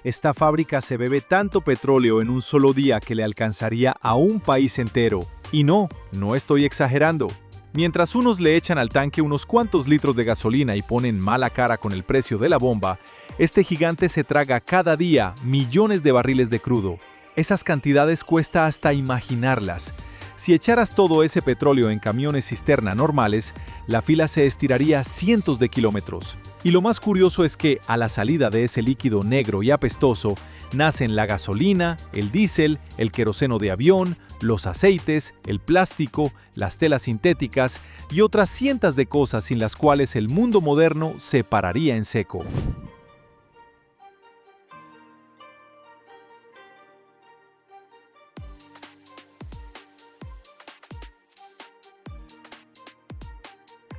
Esta fábrica se bebe tanto petróleo en un solo día que le alcanzaría a un país entero. Y no estoy exagerando. Mientras unos le echan al tanque unos cuantos litros de gasolina y ponen mala cara con el precio de la bomba, este gigante se traga cada día millones de barriles de crudo. Esas cantidades cuesta hasta imaginarlas. Si echaras todo ese petróleo en camiones cisterna normales, la fila se estiraría cientos de kilómetros. Y lo más curioso es que, a la salida de ese líquido negro y apestoso, nacen la gasolina, el diésel, el queroseno de avión, los aceites, el plástico, las telas sintéticas y otras cientos de cosas sin las cuales el mundo moderno se pararía en seco.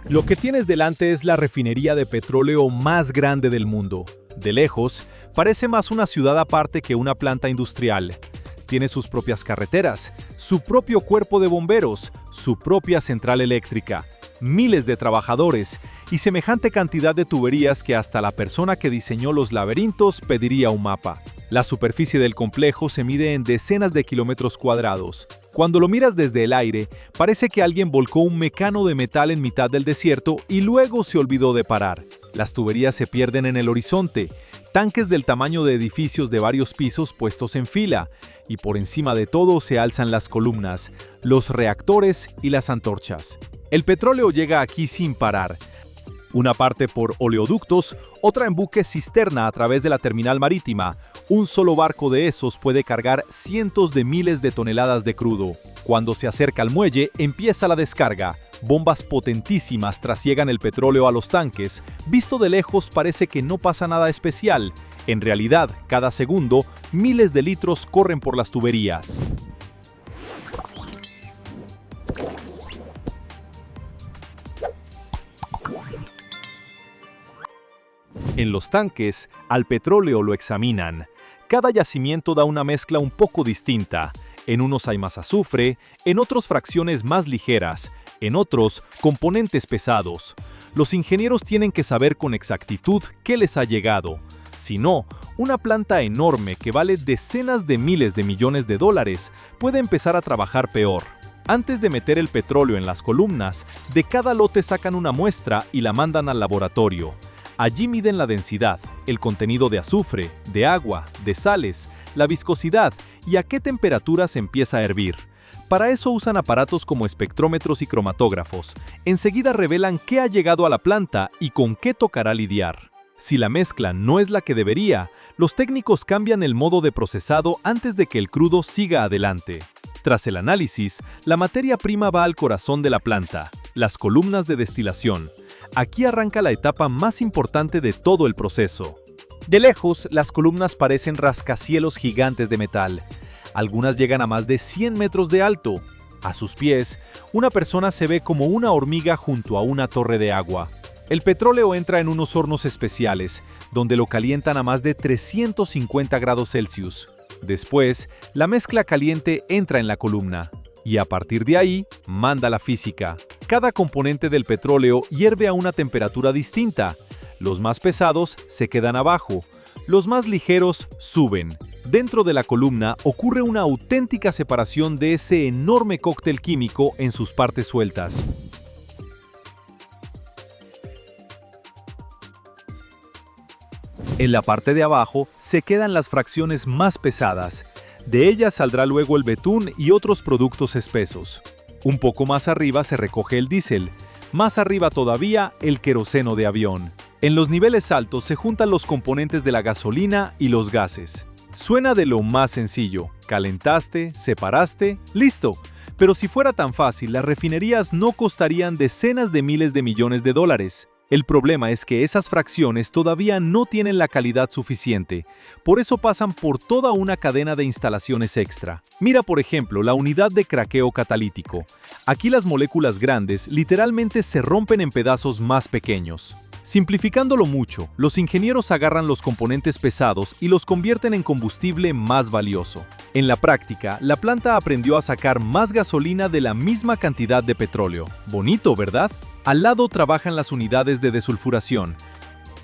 Lo que tienes delante es la refinería de petróleo más grande del mundo. De lejos, parece más una ciudad aparte que una planta industrial. Tiene sus propias carreteras, su propio cuerpo de bomberos, su propia central eléctrica, miles de trabajadores y semejante cantidad de tuberías que hasta la persona que diseñó los laberintos pediría un mapa. La superficie del complejo se mide en decenas de kilómetros cuadrados. Cuando lo miras desde el aire, parece que alguien volcó un mecano de metal en mitad del desierto y luego se olvidó de parar. Las tuberías se pierden en el horizonte, tanques del tamaño de edificios de varios pisos puestos en fila, y por encima de todo se alzan las columnas, los reactores y las antorchas. El petróleo llega aquí sin parar. Una parte por oleoductos, otra en buques cisterna a través de la terminal marítima. Un solo barco de esos puede cargar cientos de miles de toneladas de crudo. Cuando se acerca al muelle, empieza la descarga. Bombas potentísimas trasiegan el petróleo a los tanques. Visto de lejos parece que no pasa nada especial. En realidad, cada segundo, miles de litros corren por las tuberías. En los tanques, al petróleo lo examinan. Cada yacimiento da una mezcla un poco distinta. En unos hay más azufre, en otros fracciones más ligeras, en otros componentes pesados. Los ingenieros tienen que saber con exactitud qué les ha llegado. Si no, una planta enorme que vale decenas de miles de millones de dólares puede empezar a trabajar peor. Antes de meter el petróleo en las columnas, de cada lote sacan una muestra y la mandan al laboratorio. Allí miden la densidad, el contenido de azufre, de agua, de sales, la viscosidad y a qué temperatura se empieza a hervir. Para eso usan aparatos como espectrómetros y cromatógrafos. Enseguida revelan qué ha llegado a la planta y con qué tocará lidiar. Si la mezcla no es la que debería, los técnicos cambian el modo de procesado antes de que el crudo siga adelante. Tras el análisis, la materia prima va al corazón de la planta, las columnas de destilación. Aquí arranca la etapa más importante de todo el proceso. De lejos, las columnas parecen rascacielos gigantes de metal. Algunas llegan a más de 100 metros de alto. A sus pies, una persona se ve como una hormiga junto a una torre de agua. El petróleo entra en unos hornos especiales, donde lo calientan a más de 350 grados Celsius. Después, la mezcla caliente entra en la columna. Y a partir de ahí, manda la física. Cada componente del petróleo hierve a una temperatura distinta. Los más pesados se quedan abajo. Los más ligeros suben. Dentro de la columna ocurre una auténtica separación de ese enorme cóctel químico en sus partes sueltas. En la parte de abajo se quedan las fracciones más pesadas. De ellas saldrá luego el betún y otros productos espesos. Un poco más arriba se recoge el diésel. Más arriba todavía, el queroseno de avión. En los niveles altos se juntan los componentes de la gasolina y los gases. Suena de lo más sencillo. Calentaste, separaste, listo. Pero si fuera tan fácil, las refinerías no costarían decenas de miles de millones de dólares. El problema es que esas fracciones todavía no tienen la calidad suficiente, por eso pasan por toda una cadena de instalaciones extra. Mira por ejemplo la unidad de craqueo catalítico. Aquí las moléculas grandes literalmente se rompen en pedazos más pequeños. Simplificándolo mucho, los ingenieros agarran los componentes pesados y los convierten en combustible más valioso. En la práctica, la planta aprendió a sacar más gasolina de la misma cantidad de petróleo. Bonito, ¿verdad? Al lado trabajan las unidades de desulfuración.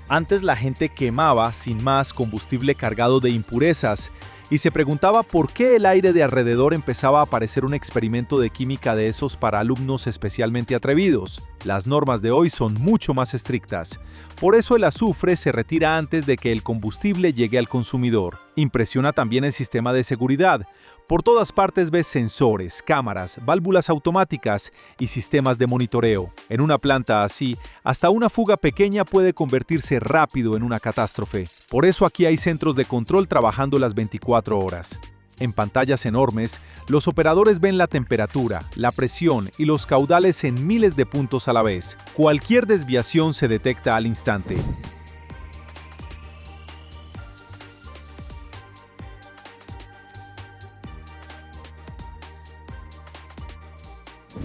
Antes la gente quemaba sin más combustible cargado de impurezas y se preguntaba por qué el aire de alrededor empezaba a parecer un experimento de química de esos para alumnos especialmente atrevidos. Las normas de hoy son mucho más estrictas. Por eso el azufre se retira antes de que el combustible llegue al consumidor. Impresiona también el sistema de seguridad. Por todas partes ves sensores, cámaras, válvulas automáticas y sistemas de monitoreo. En una planta así, hasta una fuga pequeña puede convertirse rápido en una catástrofe. Por eso aquí hay centros de control trabajando las 24 horas. En pantallas enormes, los operadores ven la temperatura, la presión y los caudales en miles de puntos a la vez. Cualquier desviación se detecta al instante.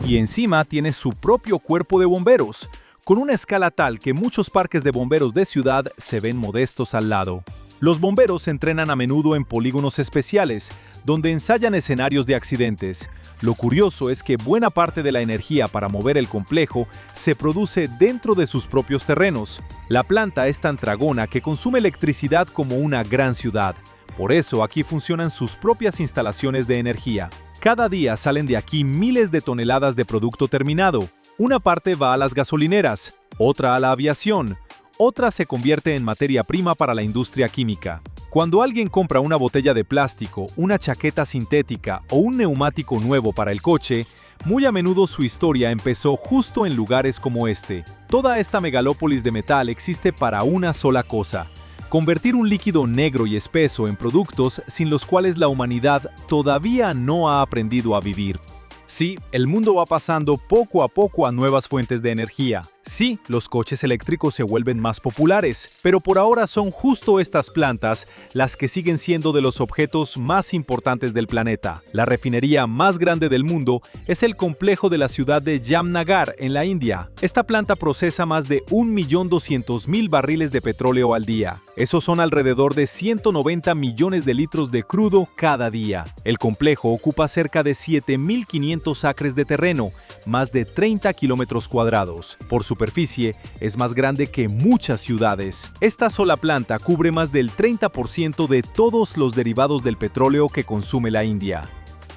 Y encima tiene su propio cuerpo de bomberos, con una escala tal que muchos parques de bomberos de ciudad se ven modestos al lado. Los bomberos se entrenan a menudo en polígonos especiales, donde ensayan escenarios de accidentes. Lo curioso es que buena parte de la energía para mover el complejo se produce dentro de sus propios terrenos. La planta es tan tragona que consume electricidad como una gran ciudad. Por eso aquí funcionan sus propias instalaciones de energía. Cada día salen de aquí miles de toneladas de producto terminado. Una parte va a las gasolineras, otra a la aviación, otra se convierte en materia prima para la industria química. Cuando alguien compra una botella de plástico, una chaqueta sintética o un neumático nuevo para el coche, muy a menudo su historia empezó justo en lugares como este. Toda esta megalópolis de metal existe para una sola cosa: convertir un líquido negro y espeso en productos sin los cuales la humanidad todavía no ha aprendido a vivir. Sí, el mundo va pasando poco a poco a nuevas fuentes de energía. Sí, los coches eléctricos se vuelven más populares, pero por ahora son justo estas plantas las que siguen siendo de los objetos más importantes del planeta. La refinería más grande del mundo es el complejo de la ciudad de Jamnagar, en la India. Esta planta procesa más de 1.200.000 barriles de petróleo al día. Esos son alrededor de 190 millones de litros de crudo cada día. El complejo ocupa cerca de 7.500 acres de terreno, más de 30 kilómetros cuadrados. Por superficie, es más grande que muchas ciudades. Esta sola planta cubre más del 30% de todos los derivados del petróleo que consume la India.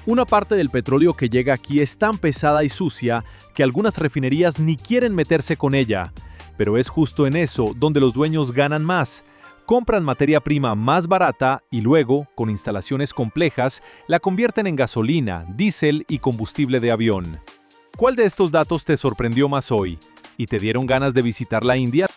Una parte del petróleo que llega aquí es tan pesada y sucia que algunas refinerías ni quieren meterse con ella. Pero es justo en eso donde los dueños ganan más. Compran materia prima más barata y luego, con instalaciones complejas, la convierten en gasolina, diésel y combustible de avión. ¿Cuál de estos datos te sorprendió más hoy? ¿Y te dieron ganas de visitar la India?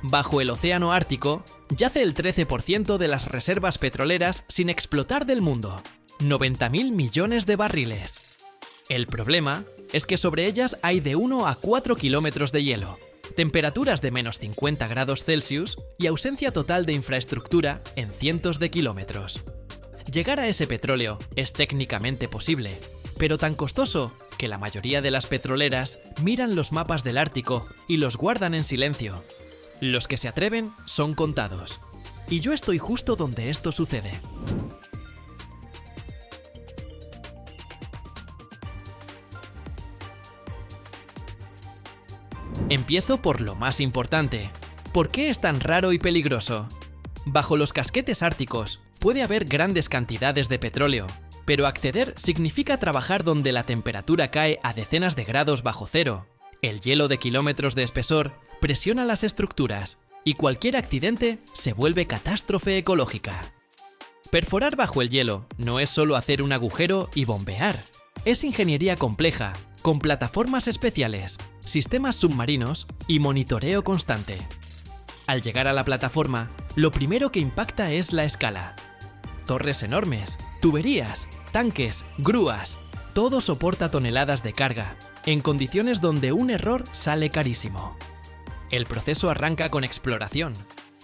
Bajo el océano Ártico, yace el 13% de las reservas petroleras sin explotar del mundo, 90.000 millones de barriles. El problema es que sobre ellas hay de 1 a 4 kilómetros de hielo, temperaturas de menos 50 grados Celsius y ausencia total de infraestructura en cientos de kilómetros. Llegar a ese petróleo es técnicamente posible, pero tan costoso que la mayoría de las petroleras miran los mapas del Ártico y los guardan en silencio. Los que se atreven son contados. Y yo estoy justo donde esto sucede. Empiezo por lo más importante. ¿Por qué es tan raro y peligroso? Bajo los casquetes árticos puede haber grandes cantidades de petróleo, pero acceder significa trabajar donde la temperatura cae a decenas de grados bajo cero. El hielo de kilómetros de espesor presiona las estructuras y cualquier accidente se vuelve catástrofe ecológica. Perforar bajo el hielo no es solo hacer un agujero y bombear. Es ingeniería compleja, con plataformas especiales, sistemas submarinos y monitoreo constante. Al llegar a la plataforma, lo primero que impacta es la escala. Torres enormes, tuberías, tanques, grúas, todo soporta toneladas de carga, en condiciones donde un error sale carísimo. El proceso arranca con exploración.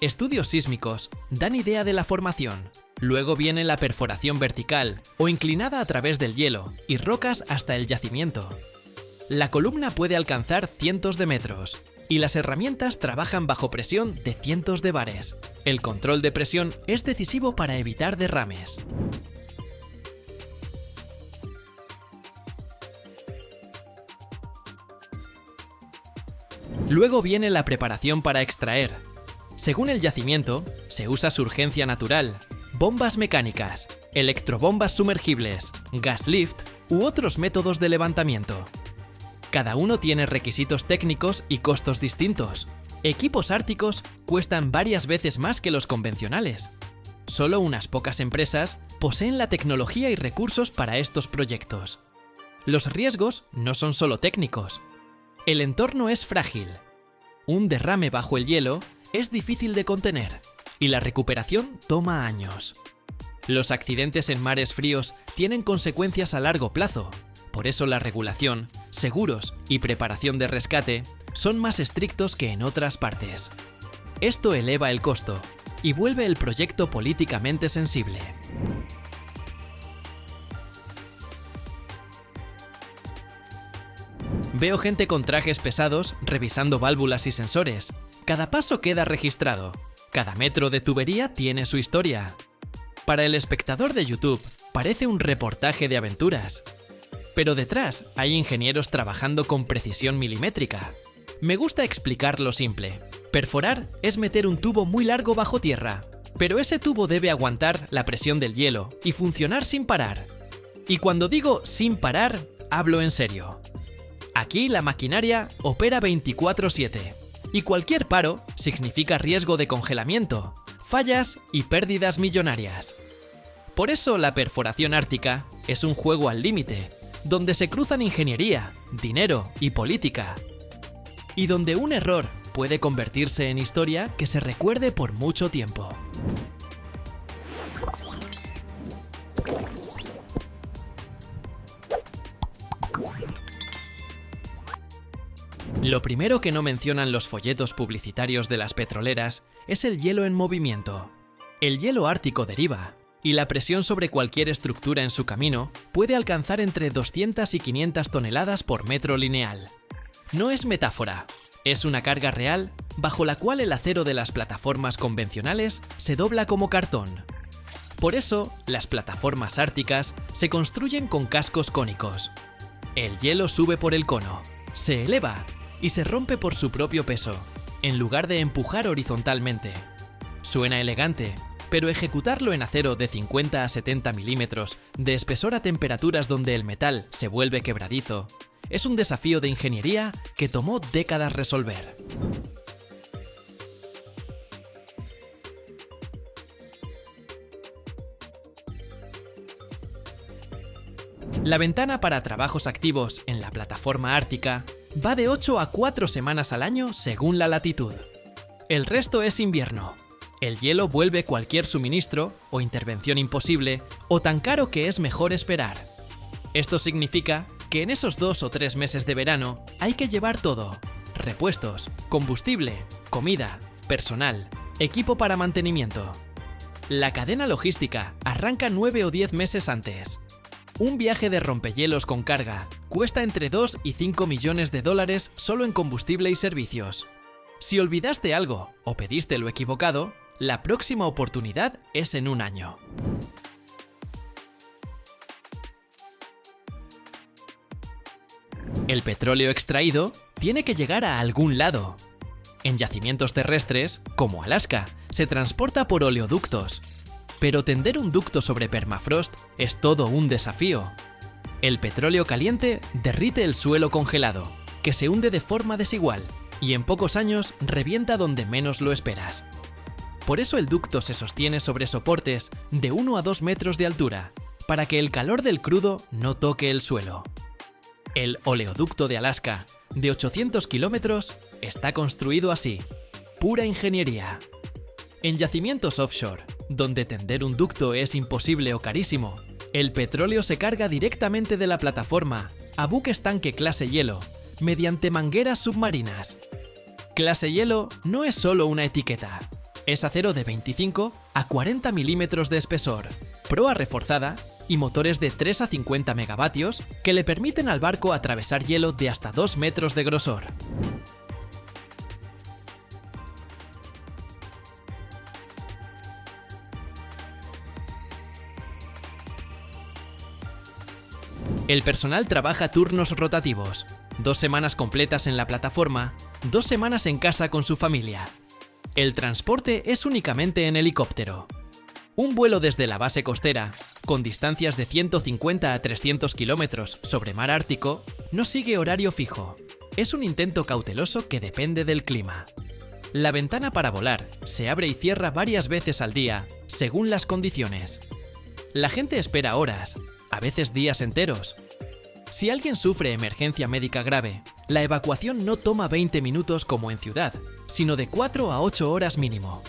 Estudios sísmicos dan idea de la formación. Luego viene la perforación vertical o inclinada a través del hielo y rocas hasta el yacimiento. La columna puede alcanzar cientos de metros y las herramientas trabajan bajo presión de cientos de bares. El control de presión es decisivo para evitar derrames. Luego viene la preparación para extraer. Según el yacimiento, se usa surgencia natural, bombas mecánicas, electrobombas sumergibles, gas lift u otros métodos de levantamiento. Cada uno tiene requisitos técnicos y costos distintos. Equipos árticos cuestan varias veces más que los convencionales. Solo unas pocas empresas poseen la tecnología y recursos para estos proyectos. Los riesgos no son solo técnicos. El entorno es frágil. Un derrame bajo el hielo es difícil de contener y la recuperación toma años. Los accidentes en mares fríos tienen consecuencias a largo plazo. Por eso la regulación, seguros y preparación de rescate son más estrictos que en otras partes. Esto eleva el costo y vuelve el proyecto políticamente sensible. Veo gente con trajes pesados revisando válvulas y sensores. Cada paso queda registrado. Cada metro de tubería tiene su historia. Para el espectador de YouTube, parece un reportaje de aventuras. Pero detrás hay ingenieros trabajando con precisión milimétrica. Me gusta explicar lo simple. Perforar es meter un tubo muy largo bajo tierra, pero ese tubo debe aguantar la presión del hielo y funcionar sin parar. Y cuando digo sin parar, hablo en serio. Aquí la maquinaria opera 24/7 y cualquier paro significa riesgo de congelamiento, fallas y pérdidas millonarias. Por eso la perforación ártica es un juego al límite, donde se cruzan ingeniería, dinero y política, y donde un error puede convertirse en historia que se recuerde por mucho tiempo. Lo primero que no mencionan los folletos publicitarios de las petroleras es el hielo en movimiento. El hielo ártico deriva, y la presión sobre cualquier estructura en su camino puede alcanzar entre 200 y 500 toneladas por metro lineal. No es metáfora, es una carga real bajo la cual el acero de las plataformas convencionales se dobla como cartón. Por eso, las plataformas árticas se construyen con cascos cónicos. El hielo sube por el cono, se eleva y se rompe por su propio peso, en lugar de empujar horizontalmente. Suena elegante, pero ejecutarlo en acero de 50 a 70 milímetros, de espesor a temperaturas donde el metal se vuelve quebradizo, es un desafío de ingeniería que tomó décadas resolver. La ventana para trabajos activos en la plataforma ártica va de 8 a 4 semanas al año según la latitud. El resto es invierno. El hielo vuelve cualquier suministro o intervención imposible o tan caro que es mejor esperar. Esto significa que en esos 2 o 3 meses de verano hay que llevar todo: repuestos, combustible, comida, personal, equipo para mantenimiento. La cadena logística arranca 9 o 10 meses antes. Un viaje de rompehielos con carga cuesta entre 2 y 5 millones de dólares solo en combustible y servicios. Si olvidaste algo o pediste lo equivocado, la próxima oportunidad es en un año. El petróleo extraído tiene que llegar a algún lado. En yacimientos terrestres, como Alaska, se transporta por oleoductos. Pero tender un ducto sobre permafrost es todo un desafío. El petróleo caliente derrite el suelo congelado, que se hunde de forma desigual, y en pocos años revienta donde menos lo esperas. Por eso el ducto se sostiene sobre soportes de 1 a 2 metros de altura, para que el calor del crudo no toque el suelo. El oleoducto de Alaska, de 800 kilómetros, está construido así, pura ingeniería. En yacimientos offshore, donde tender un ducto es imposible o carísimo, el petróleo se carga directamente de la plataforma a buques tanque clase hielo, mediante mangueras submarinas. Clase hielo no es solo una etiqueta, Es acero de 25 a 40 milímetros de espesor, proa reforzada y motores de 3 a 50 megavatios que le permiten al barco atravesar hielo de hasta 2 metros de grosor. El personal trabaja turnos rotativos, 2 semanas completas en la plataforma, 2 semanas en casa con su familia. El transporte es únicamente en helicóptero. Un vuelo desde la base costera, con distancias de 150 a 300 kilómetros sobre mar Ártico, no sigue horario fijo. Es un intento cauteloso que depende del clima. La ventana para volar se abre y cierra varias veces al día, según las condiciones. La gente espera horas, a veces días enteros. Si alguien sufre emergencia médica grave, la evacuación no toma 20 minutos como en ciudad, sino de 4 a 8 horas mínimo.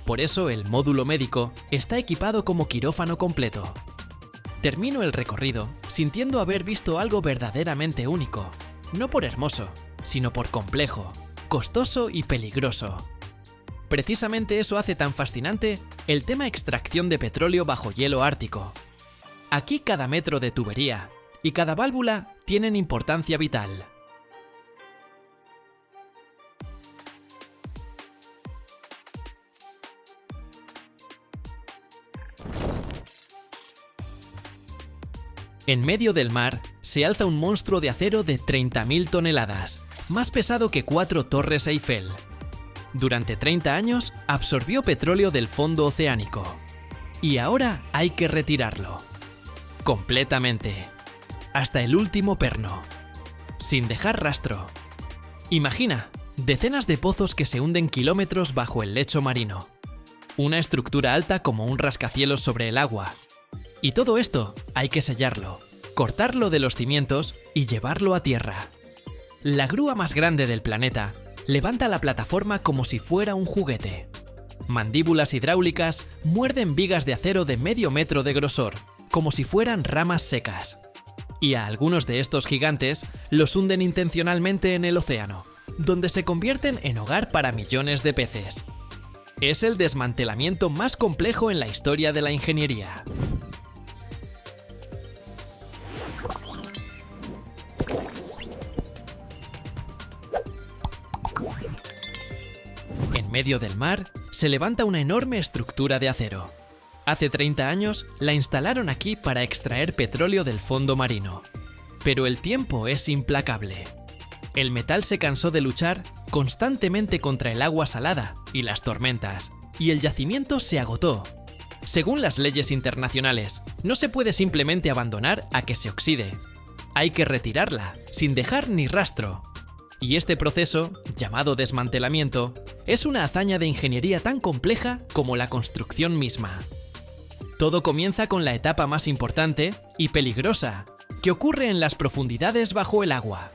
Por eso el módulo médico está equipado como quirófano completo. Termino el recorrido sintiendo haber visto algo verdaderamente único, no por hermoso, sino por complejo, costoso y peligroso. Precisamente eso hace tan fascinante el tema extracción de petróleo bajo hielo ártico. Aquí cada metro de tubería y cada válvula tienen importancia vital. En medio del mar se alza un monstruo de acero de 30.000 toneladas, más pesado que 4 torres Eiffel. Durante 30 años absorbió petróleo del fondo oceánico. Y ahora hay que retirarlo. Completamente. Hasta el último perno. Sin dejar rastro. Imagina, decenas de pozos que se hunden kilómetros bajo el lecho marino. Una estructura alta como un rascacielos sobre el agua. Y todo esto hay que sellarlo, cortarlo de los cimientos y llevarlo a tierra. La grúa más grande del planeta levanta la plataforma como si fuera un juguete. Mandíbulas hidráulicas muerden vigas de acero de medio metro de grosor, como si fueran ramas secas. Y a algunos de estos gigantes los hunden intencionalmente en el océano, donde se convierten en hogar para millones de peces. Es el desmantelamiento más complejo en la historia de la ingeniería. En medio del mar se levanta una enorme estructura de acero. Hace 30 años la instalaron aquí para extraer petróleo del fondo marino. Pero el tiempo es implacable. El metal se cansó de luchar constantemente contra el agua salada y las tormentas, y el yacimiento se agotó. Según las leyes internacionales, no se puede simplemente abandonar a que se oxide. Hay que retirarla, sin dejar ni rastro. Y este proceso, llamado desmantelamiento, es una hazaña de ingeniería tan compleja como la construcción misma. Todo comienza con la etapa más importante y peligrosa, que ocurre en las profundidades bajo el agua.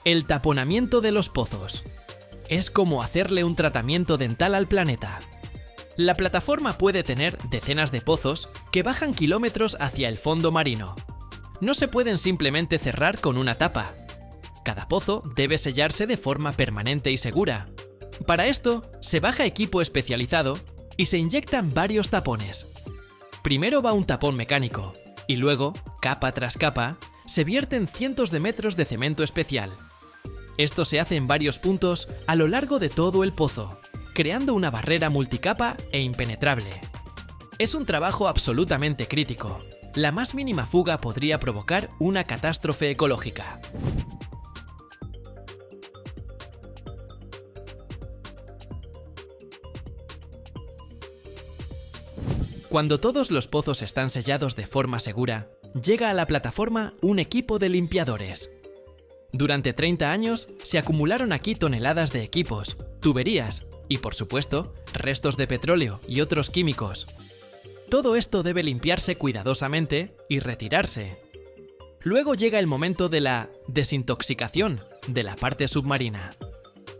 El taponamiento de los pozos. Es como hacerle un tratamiento dental al planeta. La plataforma puede tener decenas de pozos que bajan kilómetros hacia el fondo marino. No se pueden simplemente cerrar con una tapa. Cada pozo debe sellarse de forma permanente y segura. Para esto, se baja equipo especializado y se inyectan varios tapones. Primero va un tapón mecánico, y luego, capa tras capa, se vierten cientos de metros de cemento especial. Esto se hace en varios puntos a lo largo de todo el pozo, creando una barrera multicapa e impenetrable. Es un trabajo absolutamente crítico. La más mínima fuga podría provocar una catástrofe ecológica. Cuando todos los pozos están sellados de forma segura, llega a la plataforma un equipo de limpiadores. Durante 30 años se acumularon aquí toneladas de equipos, tuberías y, por supuesto, restos de petróleo y otros químicos. Todo esto debe limpiarse cuidadosamente y retirarse. Luego llega el momento de la desintoxicación de la parte submarina.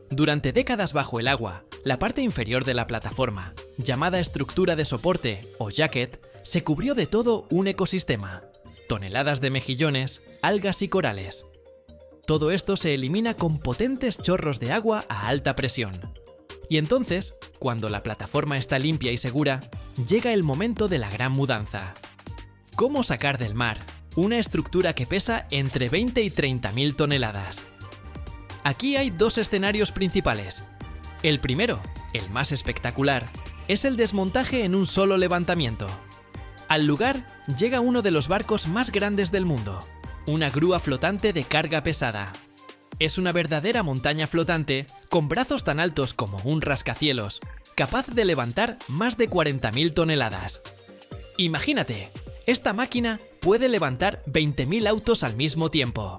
Durante décadas bajo el agua, la parte inferior de la plataforma, llamada estructura de soporte o jacket, se cubrió de todo un ecosistema. Toneladas de mejillones, algas y corales. Todo esto se elimina con potentes chorros de agua a alta presión. Y entonces, cuando la plataforma está limpia y segura, llega el momento de la gran mudanza. ¿Cómo sacar del mar una estructura que pesa entre 20 y 30.000 toneladas? Aquí hay dos escenarios principales. El primero, el más espectacular, es el desmontaje en un solo levantamiento. Al lugar llega uno de los barcos más grandes del mundo, una grúa flotante de carga pesada. Es una verdadera montaña flotante con brazos tan altos como un rascacielos, capaz de levantar más de 40.000 toneladas. Imagínate, esta máquina puede levantar 20.000 autos al mismo tiempo.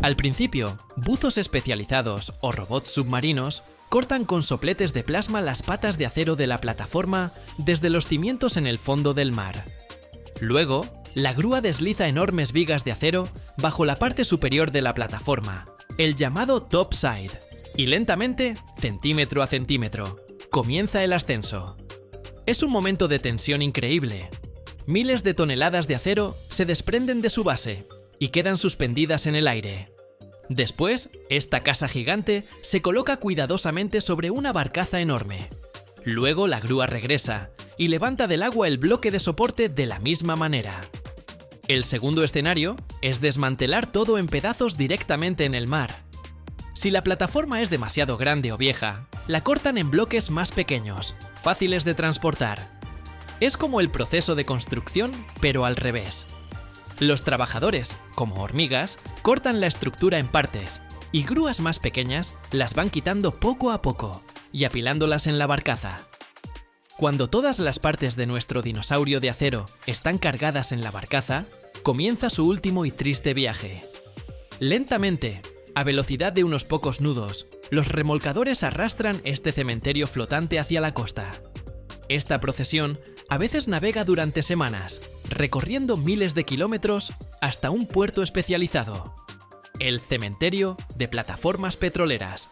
Al principio, buzos especializados o robots submarinos cortan con sopletes de plasma las patas de acero de la plataforma desde los cimientos en el fondo del mar. Luego, la grúa desliza enormes vigas de acero bajo la parte superior de la plataforma, el llamado topside, y lentamente, centímetro a centímetro, comienza el ascenso. Es un momento de tensión increíble. Miles de toneladas de acero se desprenden de su base y quedan suspendidas en el aire. Después, esta casa gigante se coloca cuidadosamente sobre una barcaza enorme. Luego la grúa regresa y levanta del agua el bloque de soporte de la misma manera. El segundo escenario es desmantelar todo en pedazos directamente en el mar. Si la plataforma es demasiado grande o vieja, la cortan en bloques más pequeños, fáciles de transportar. Es como el proceso de construcción, pero al revés. Los trabajadores, como hormigas, cortan la estructura en partes, y grúas más pequeñas las van quitando poco a poco y apilándolas en la barcaza. Cuando todas las partes de nuestro dinosaurio de acero están cargadas en la barcaza, comienza su último y triste viaje. Lentamente, a velocidad de unos pocos nudos, los remolcadores arrastran este cementerio flotante hacia la costa. Esta procesión a veces navega durante semanas, recorriendo miles de kilómetros hasta un puerto especializado, el cementerio de plataformas petroleras.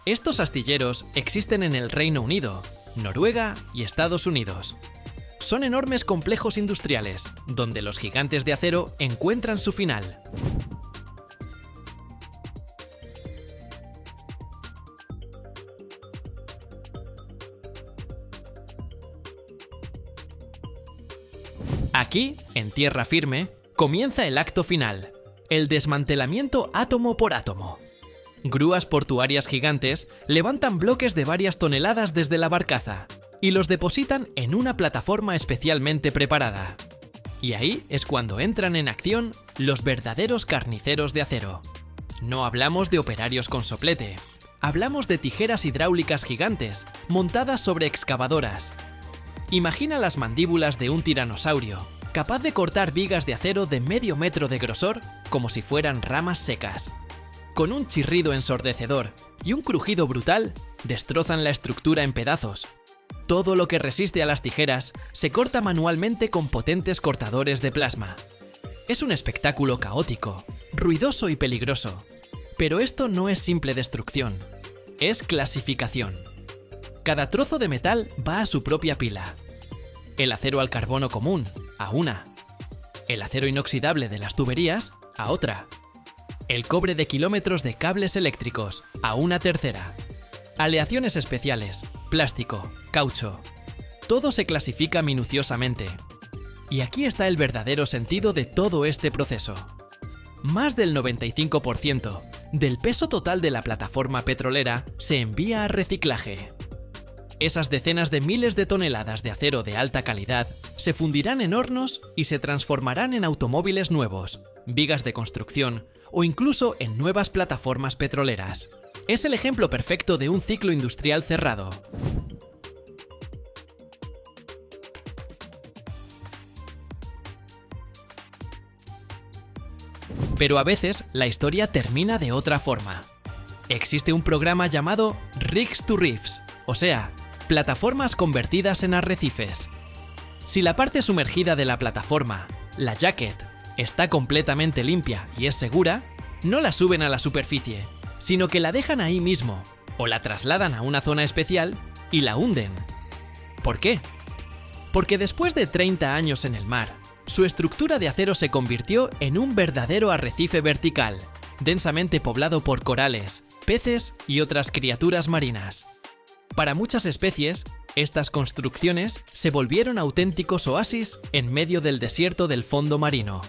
Estos astilleros existen en el Reino Unido, Noruega y Estados Unidos. Son enormes complejos industriales, donde los gigantes de acero encuentran su final. Aquí, en tierra firme, comienza el acto final, el desmantelamiento átomo por átomo. Grúas portuarias gigantes levantan bloques de varias toneladas desde la barcaza y los depositan en una plataforma especialmente preparada. Y ahí es cuando entran en acción los verdaderos carniceros de acero. No hablamos de operarios con soplete, hablamos de tijeras hidráulicas gigantes montadas sobre excavadoras. Imagina las mandíbulas de un tiranosaurio, capaz de cortar vigas de acero de medio metro de grosor como si fueran ramas secas. Con un chirrido ensordecedor y un crujido brutal, destrozan la estructura en pedazos. Todo lo que resiste a las tijeras se corta manualmente con potentes cortadores de plasma. Es un espectáculo caótico, ruidoso y peligroso. Pero esto no es simple destrucción, es clasificación. Cada trozo de metal va a su propia pila. El acero al carbono común, a una. El acero inoxidable de las tuberías, a otra. El cobre de kilómetros de cables eléctricos, a una tercera. Aleaciones especiales, plástico, caucho. Todo se clasifica minuciosamente. Y aquí está el verdadero sentido de todo este proceso. Más del 95% del peso total de la plataforma petrolera se envía a reciclaje. Esas decenas de miles de toneladas de acero de alta calidad se fundirán en hornos y se transformarán en automóviles nuevos, vigas de construcción o incluso en nuevas plataformas petroleras. Es el ejemplo perfecto de un ciclo industrial cerrado. Pero a veces la historia termina de otra forma. Existe un programa llamado Rigs to Reefs, o sea, plataformas convertidas en arrecifes. Si la parte sumergida de la plataforma, la jacket, está completamente limpia y es segura, no la suben a la superficie, sino que la dejan ahí mismo, o la trasladan a una zona especial y la hunden. ¿Por qué? Porque después de 30 años en el mar, su estructura de acero se convirtió en un verdadero arrecife vertical, densamente poblado por corales, peces y otras criaturas marinas. Para muchas especies, estas construcciones se volvieron auténticos oasis en medio del desierto del fondo marino.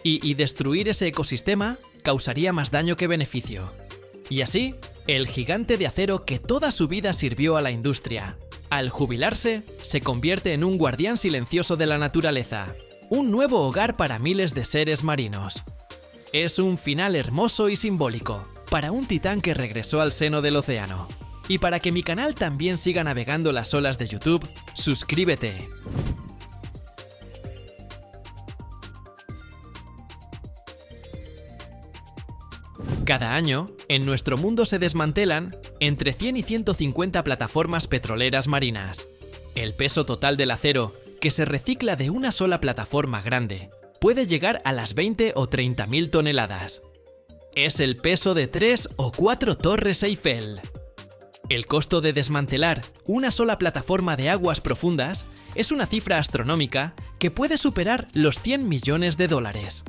Y destruir ese ecosistema causaría más daño que beneficio. Y así, el gigante de acero que toda su vida sirvió a la industria, al jubilarse, se convierte en un guardián silencioso de la naturaleza, un nuevo hogar para miles de seres marinos. Es un final hermoso y simbólico para un titán que regresó al seno del océano. Y para que mi canal también siga navegando las olas de YouTube, suscríbete. Cada año, en nuestro mundo se desmantelan entre 100 y 150 plataformas petroleras marinas. El peso total del acero, que se recicla de una sola plataforma grande, puede llegar a las 20 o 30.000 toneladas. Es el peso de 3 o 4 torres Eiffel. El costo de desmantelar una sola plataforma de aguas profundas es una cifra astronómica que puede superar los 100 millones de dólares.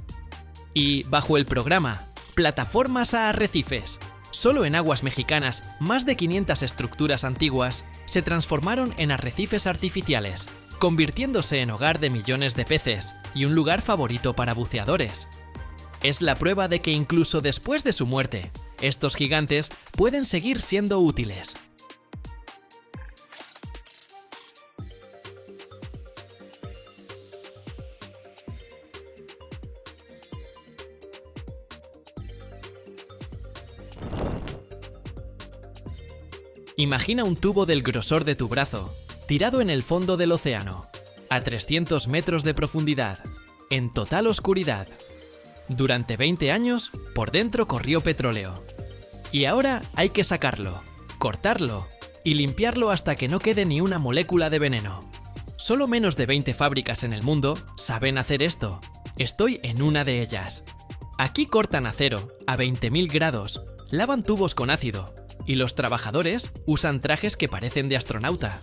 Y bajo el programa Plataformas a Arrecifes, solo en aguas mexicanas, más de 500 estructuras antiguas se transformaron en arrecifes artificiales, convirtiéndose en hogar de millones de peces y un lugar favorito para buceadores. Es la prueba de que incluso después de su muerte, estos gigantes pueden seguir siendo útiles. Imagina un tubo del grosor de tu brazo, tirado en el fondo del océano, a 300 metros de profundidad, en total oscuridad. Durante 20 años, por dentro corrió petróleo. Y ahora hay que sacarlo, cortarlo y limpiarlo hasta que no quede ni una molécula de veneno. Solo menos de 20 fábricas en el mundo saben hacer esto. Estoy en una de ellas. Aquí cortan acero a 20.000 grados, lavan tubos con ácido, y los trabajadores usan trajes que parecen de astronauta.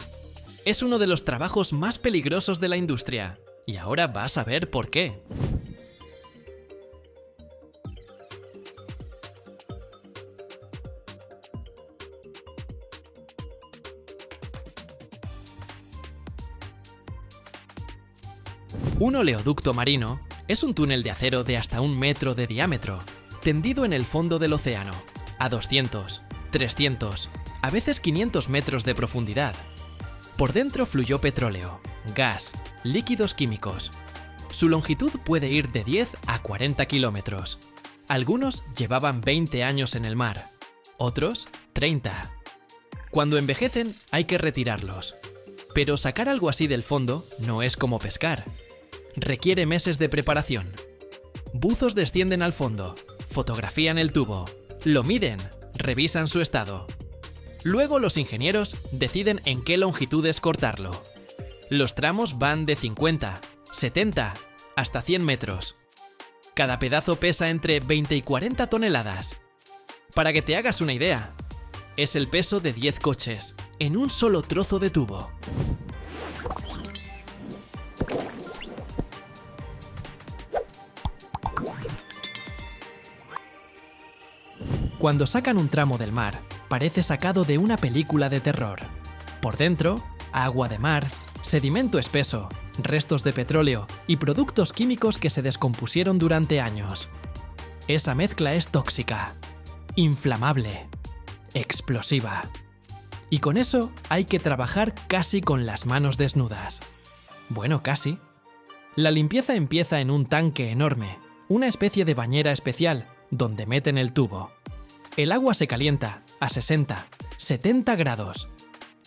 Es uno de los trabajos más peligrosos de la industria, y ahora vas a ver por qué. Un oleoducto marino es un túnel de acero de hasta 1 metro de diámetro, tendido en el fondo del océano, a 200, 300, a veces 500 metros de profundidad. Por dentro fluyó petróleo, gas, líquidos químicos. Su longitud puede ir de 10 a 40 kilómetros. Algunos llevaban 20 años en el mar, otros 30. Cuando envejecen hay que retirarlos. Pero sacar algo así del fondo no es como pescar. Requiere meses de preparación. Buzos descienden al fondo, fotografían el tubo, lo miden, revisan su estado. Luego los ingenieros deciden en qué longitudes cortarlo. Los tramos van de 50, 70 hasta 100 metros. Cada pedazo pesa entre 20 y 40 toneladas. Para que te hagas una idea, es el peso de 10 coches en un solo trozo de tubo. Cuando sacan un tramo del mar, parece sacado de una película de terror. Por dentro, agua de mar, sedimento espeso, restos de petróleo y productos químicos que se descompusieron durante años. Esa mezcla es tóxica, inflamable, explosiva. Y con eso hay que trabajar casi con las manos desnudas. Bueno, casi. La limpieza empieza en un tanque enorme, una especie de bañera especial, donde meten el tubo. El agua se calienta a 60, 70 grados.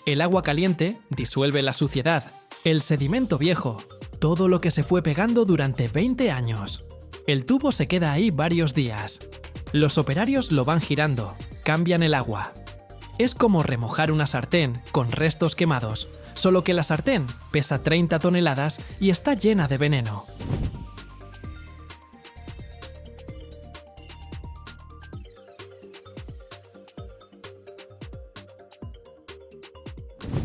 El agua caliente disuelve la suciedad, el sedimento viejo, todo lo que se fue pegando durante 20 años. El tubo se queda ahí varios días. Los operarios lo van girando, cambian el agua. Es como remojar una sartén con restos quemados, solo que la sartén pesa 30 toneladas y está llena de veneno.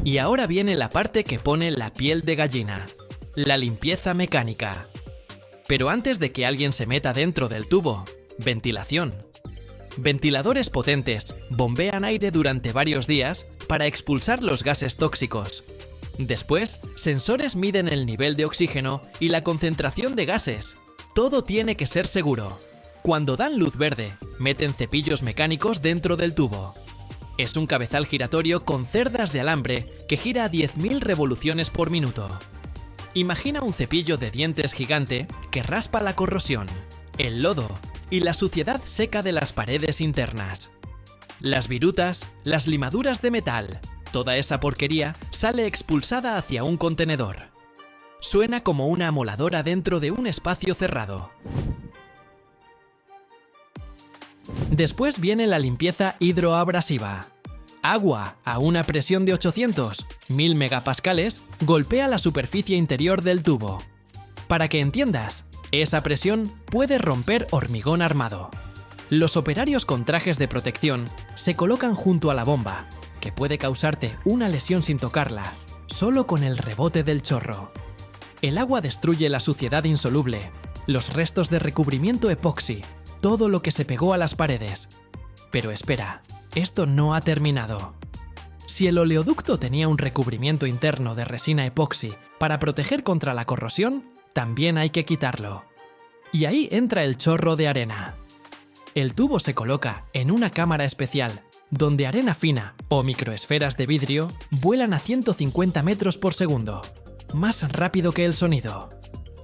Y ahora viene la parte que pone la piel de gallina, la limpieza mecánica. Pero antes de que alguien se meta dentro del tubo, ventilación. Ventiladores potentes bombean aire durante varios días para expulsar los gases tóxicos. Después, sensores miden el nivel de oxígeno y la concentración de gases. Todo tiene que ser seguro. Cuando dan luz verde, meten cepillos mecánicos dentro del tubo. Es un cabezal giratorio con cerdas de alambre que gira a 10.000 revoluciones por minuto. Imagina un cepillo de dientes gigante que raspa la corrosión, el lodo y la suciedad seca de las paredes internas. Las virutas, las limaduras de metal, toda esa porquería sale expulsada hacia un contenedor. Suena como una amoladora dentro de un espacio cerrado. Después viene la limpieza hidroabrasiva. Agua a una presión de 800.000 megapascales golpea la superficie interior del tubo. Para que entiendas, esa presión puede romper hormigón armado. Los operarios con trajes de protección se colocan junto a la bomba, que puede causarte una lesión sin tocarla, solo con el rebote del chorro. El agua destruye la suciedad insoluble, los restos de recubrimiento epoxi, todo lo que se pegó a las paredes. Pero espera, esto no ha terminado. Si el oleoducto tenía un recubrimiento interno de resina epoxi para proteger contra la corrosión, también hay que quitarlo. Y ahí entra el chorro de arena. El tubo se coloca en una cámara especial, donde arena fina o microesferas de vidrio vuelan a 150 metros por segundo, más rápido que el sonido.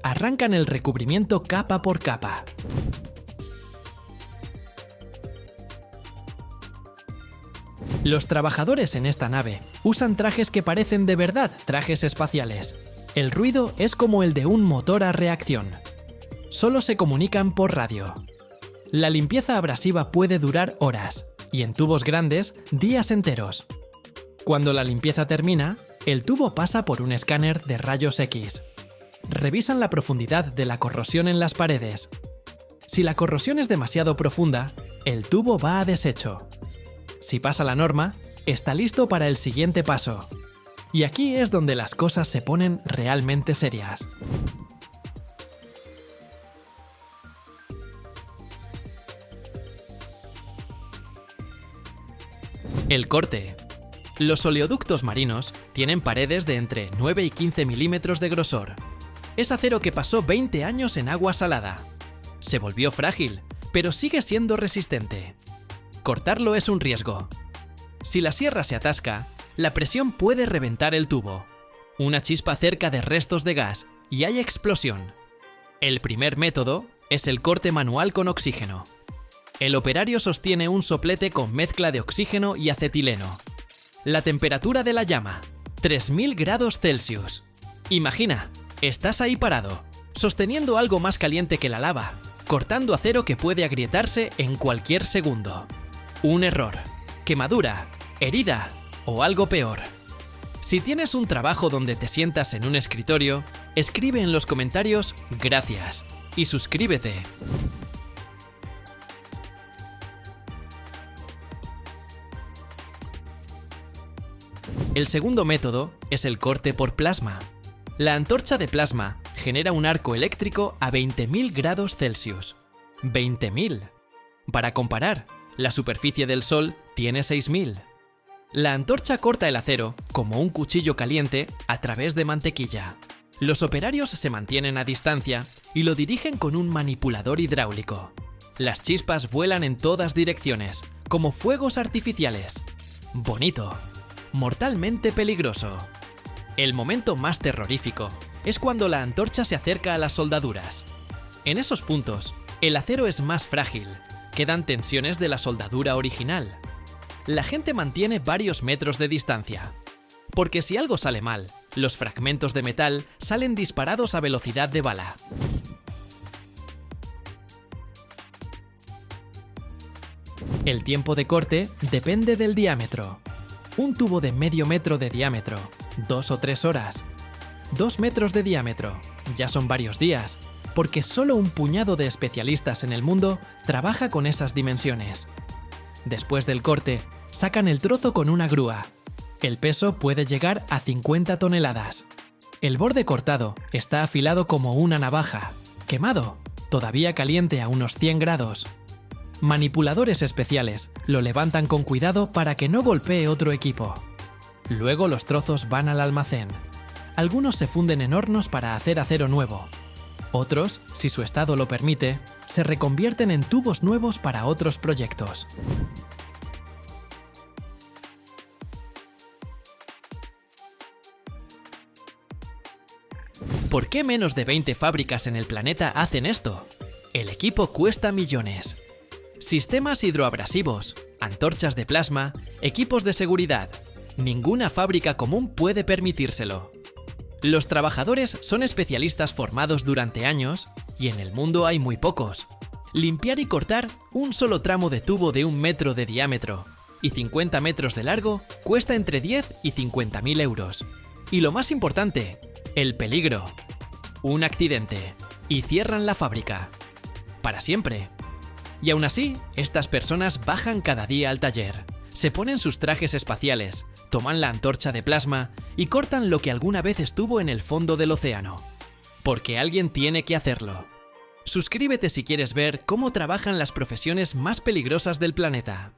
Arrancan el recubrimiento capa por capa. Los trabajadores en esta nave usan trajes que parecen de verdad trajes espaciales. El ruido es como el de un motor a reacción. Solo se comunican por radio. La limpieza abrasiva puede durar horas, y en tubos grandes, días enteros. Cuando la limpieza termina, el tubo pasa por un escáner de rayos X. Revisan la profundidad de la corrosión en las paredes. Si la corrosión es demasiado profunda, el tubo va a desecho. Si pasa la norma, está listo para el siguiente paso. Y aquí es donde las cosas se ponen realmente serias. El corte. Los oleoductos marinos tienen paredes de entre 9 y 15 milímetros de grosor. Es acero que pasó 20 años en agua salada. Se volvió frágil, pero sigue siendo resistente. Cortarlo es un riesgo. Si la sierra se atasca, la presión puede reventar el tubo. Una chispa cerca de restos de gas y hay explosión. El primer método es el corte manual con oxígeno. El operario sostiene un soplete con mezcla de oxígeno y acetileno. La temperatura de la llama, 3000 grados Celsius. Imagina, estás ahí parado, sosteniendo algo más caliente que la lava, cortando acero que puede agrietarse en cualquier segundo. Un error, quemadura, herida o algo peor. Si tienes un trabajo donde te sientas en un escritorio, escribe en los comentarios "gracias" y suscríbete. El segundo método es el corte por plasma. La antorcha de plasma genera un arco eléctrico a 20.000 grados Celsius. 20.000. Para comparar, la superficie del Sol tiene 6.000. La antorcha corta el acero, como un cuchillo caliente, a través de mantequilla. Los operarios se mantienen a distancia y lo dirigen con un manipulador hidráulico. Las chispas vuelan en todas direcciones, como fuegos artificiales. Bonito. Mortalmente peligroso. El momento más terrorífico es cuando la antorcha se acerca a las soldaduras. En esos puntos, el acero es más frágil, quedan tensiones de la soldadura original. La gente mantiene varios metros de distancia, porque si algo sale mal, los fragmentos de metal salen disparados a velocidad de bala. El tiempo de corte depende del diámetro. Un tubo de medio metro de diámetro, 2 o 3 horas. 2 metros de diámetro, ya son varios días, porque solo un puñado de especialistas en el mundo trabaja con esas dimensiones. Después del corte, sacan el trozo con una grúa. El peso puede llegar a 50 toneladas. El borde cortado está afilado como una navaja. Quemado, todavía caliente a unos 100 grados. Manipuladores especiales lo levantan con cuidado para que no golpee otro equipo. Luego los trozos van al almacén. Algunos se funden en hornos para hacer acero nuevo. Otros, si su estado lo permite, se reconvierten en tubos nuevos para otros proyectos. ¿Por qué menos de 20 fábricas en el planeta hacen esto? El equipo cuesta millones. Sistemas hidroabrasivos, antorchas de plasma, equipos de seguridad. Ninguna fábrica común puede permitírselo. Los trabajadores son especialistas formados durante años y en el mundo hay muy pocos. Limpiar y cortar un solo tramo de tubo de 1 metro de diámetro y 50 metros de largo cuesta entre 10 y 50.000 euros. Y lo más importante, el peligro. Un accidente y cierran la fábrica. Para siempre. Y aún así, estas personas bajan cada día al taller, se ponen sus trajes espaciales, toman la antorcha de plasma y cortan lo que alguna vez estuvo en el fondo del océano. Porque alguien tiene que hacerlo. Suscríbete si quieres ver cómo trabajan las profesiones más peligrosas del planeta.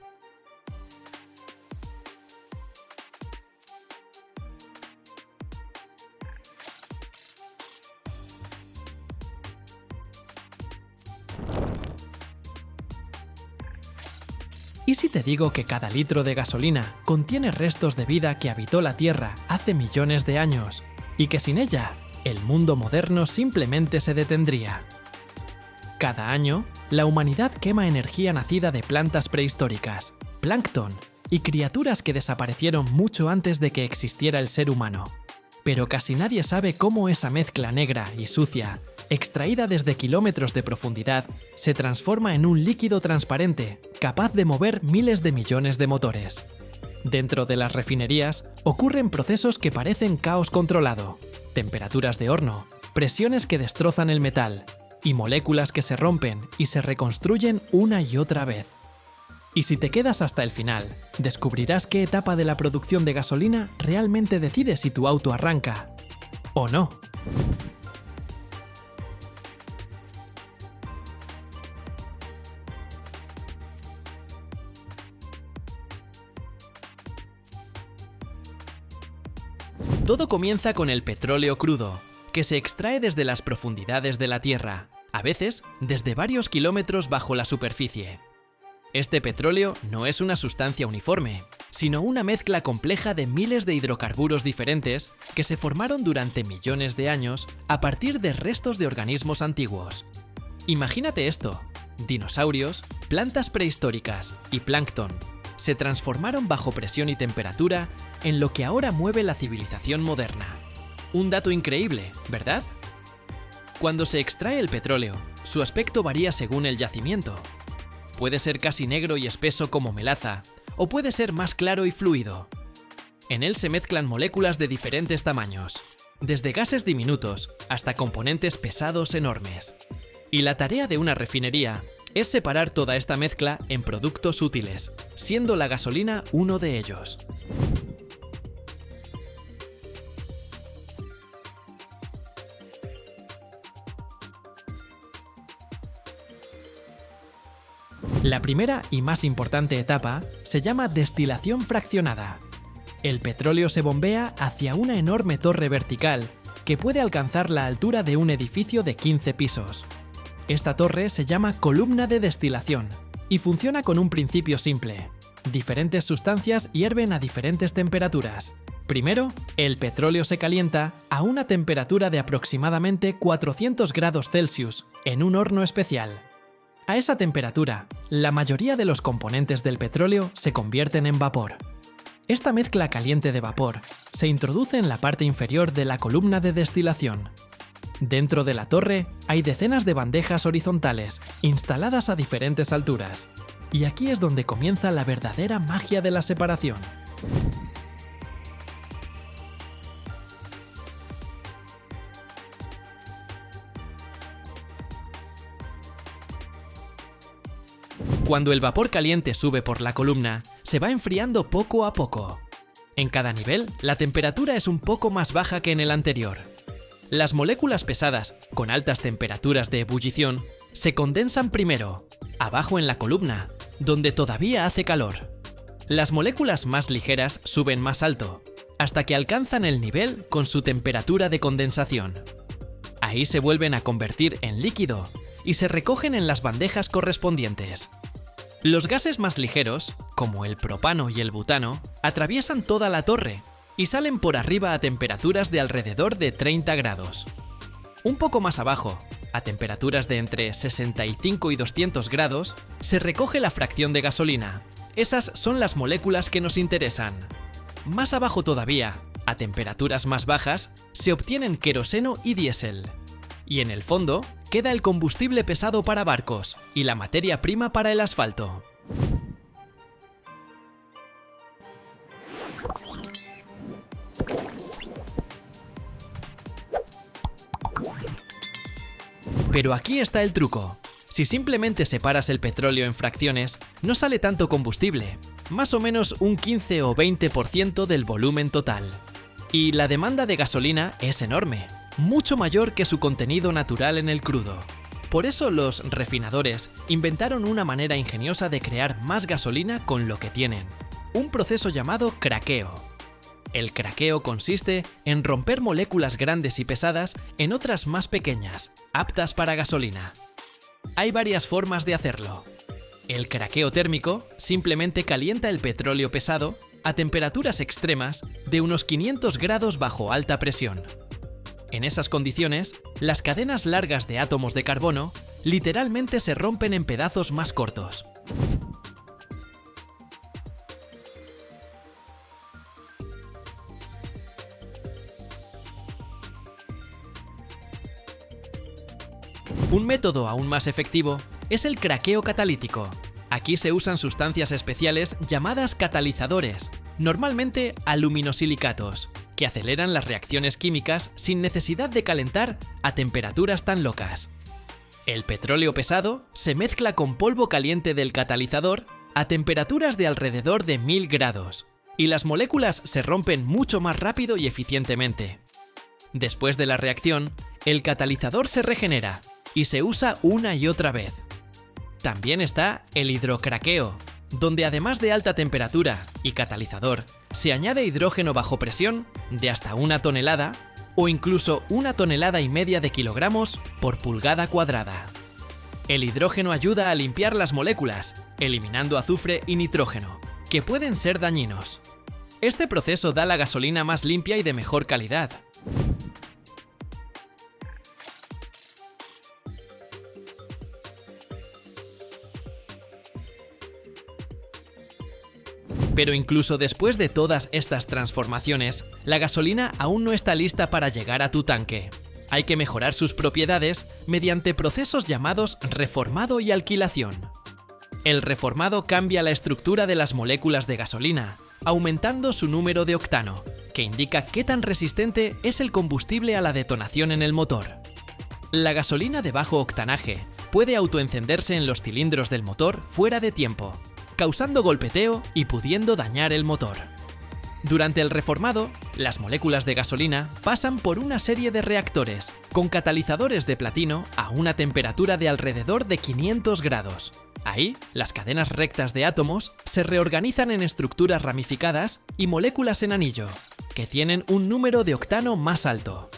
¿Y si te digo que cada litro de gasolina contiene restos de vida que habitó la Tierra hace millones de años y que sin ella el mundo moderno simplemente se detendría? Cada año, la humanidad quema energía nacida de plantas prehistóricas, plancton y criaturas que desaparecieron mucho antes de que existiera el ser humano. Pero casi nadie sabe cómo esa mezcla negra y sucia, extraída desde kilómetros de profundidad, se transforma en un líquido transparente capaz de mover miles de millones de motores. Dentro de las refinerías ocurren procesos que parecen caos controlado, temperaturas de horno, presiones que destrozan el metal y moléculas que se rompen y se reconstruyen una y otra vez. Y si te quedas hasta el final, descubrirás qué etapa de la producción de gasolina realmente decide si tu auto arranca o no. Todo comienza con el petróleo crudo, que se extrae desde las profundidades de la Tierra, a veces desde varios kilómetros bajo la superficie. Este petróleo no es una sustancia uniforme, sino una mezcla compleja de miles de hidrocarburos diferentes que se formaron durante millones de años a partir de restos de organismos antiguos. Imagínate esto: dinosaurios, plantas prehistóricas y plancton se transformaron bajo presión y temperatura en lo que ahora mueve la civilización moderna. Un dato increíble, ¿verdad? Cuando se extrae el petróleo, su aspecto varía según el yacimiento. Puede ser casi negro y espeso como melaza, o puede ser más claro y fluido. En él se mezclan moléculas de diferentes tamaños, desde gases diminutos hasta componentes pesados enormes. Y la tarea de una refinería es separar toda esta mezcla en productos útiles, siendo la gasolina uno de ellos. La primera y más importante etapa se llama destilación fraccionada. El petróleo se bombea hacia una enorme torre vertical que puede alcanzar la altura de un edificio de 15 pisos. Esta torre se llama columna de destilación y funciona con un principio simple. Diferentes sustancias hierven a diferentes temperaturas. Primero, el petróleo se calienta a una temperatura de aproximadamente 400 grados Celsius en un horno especial. A esa temperatura, la mayoría de los componentes del petróleo se convierten en vapor. Esta mezcla caliente de vapor se introduce en la parte inferior de la columna de destilación. Dentro de la torre hay decenas de bandejas horizontales instaladas a diferentes alturas. Y aquí es donde comienza la verdadera magia de la separación. Cuando el vapor caliente sube por la columna, se va enfriando poco a poco. En cada nivel, la temperatura es un poco más baja que en el anterior. Las moléculas pesadas, con altas temperaturas de ebullición, se condensan primero, abajo en la columna, donde todavía hace calor. Las moléculas más ligeras suben más alto, hasta que alcanzan el nivel con su temperatura de condensación. Ahí se vuelven a convertir en líquido y se recogen en las bandejas correspondientes. Los gases más ligeros, como el propano y el butano, atraviesan toda la torre y salen por arriba a temperaturas de alrededor de 30 grados. Un poco más abajo, a temperaturas de entre 65 y 200 grados, se recoge la fracción de gasolina. Esas son las moléculas que nos interesan. Más abajo todavía, a temperaturas más bajas, se obtienen queroseno y diésel. Y en el fondo, queda el combustible pesado para barcos y la materia prima para el asfalto. Pero aquí está el truco. Si simplemente separas el petróleo en fracciones, no sale tanto combustible, más o menos un 15 o 20% del volumen total. Y la demanda de gasolina es enorme, mucho mayor que su contenido natural en el crudo. Por eso los refinadores inventaron una manera ingeniosa de crear más gasolina con lo que tienen, un proceso llamado craqueo. El craqueo consiste en romper moléculas grandes y pesadas en otras más pequeñas, aptas para gasolina. Hay varias formas de hacerlo. El craqueo térmico simplemente calienta el petróleo pesado a temperaturas extremas de unos 500 grados bajo alta presión. En esas condiciones, las cadenas largas de átomos de carbono literalmente se rompen en pedazos más cortos. Un método aún más efectivo es el craqueo catalítico. Aquí se usan sustancias especiales llamadas catalizadores, normalmente aluminosilicatos, que aceleran las reacciones químicas sin necesidad de calentar a temperaturas tan locas. El petróleo pesado se mezcla con polvo caliente del catalizador a temperaturas de alrededor de 1000 grados, y las moléculas se rompen mucho más rápido y eficientemente. Después de la reacción, el catalizador se regenera y se usa una y otra vez. También está el hidrocraqueo, donde además de alta temperatura y catalizador, se añade hidrógeno bajo presión de hasta 1 tonelada o incluso 1,5 toneladas de kilogramos por pulgada cuadrada. El hidrógeno ayuda a limpiar las moléculas, eliminando azufre y nitrógeno, que pueden ser dañinos. Este proceso da la gasolina más limpia y de mejor calidad. Pero incluso después de todas estas transformaciones, la gasolina aún no está lista para llegar a tu tanque. Hay que mejorar sus propiedades mediante procesos llamados reformado y alquilación. El reformado cambia la estructura de las moléculas de gasolina, aumentando su número de octano, que indica qué tan resistente es el combustible a la detonación en el motor. La gasolina de bajo octanaje puede autoencenderse en los cilindros del motor fuera de tiempo, causando golpeteo y pudiendo dañar el motor. Durante el reformado, las moléculas de gasolina pasan por una serie de reactores con catalizadores de platino a una temperatura de alrededor de 500 grados. Ahí, las cadenas rectas de átomos se reorganizan en estructuras ramificadas y moléculas en anillo, que tienen un número de octano más alto.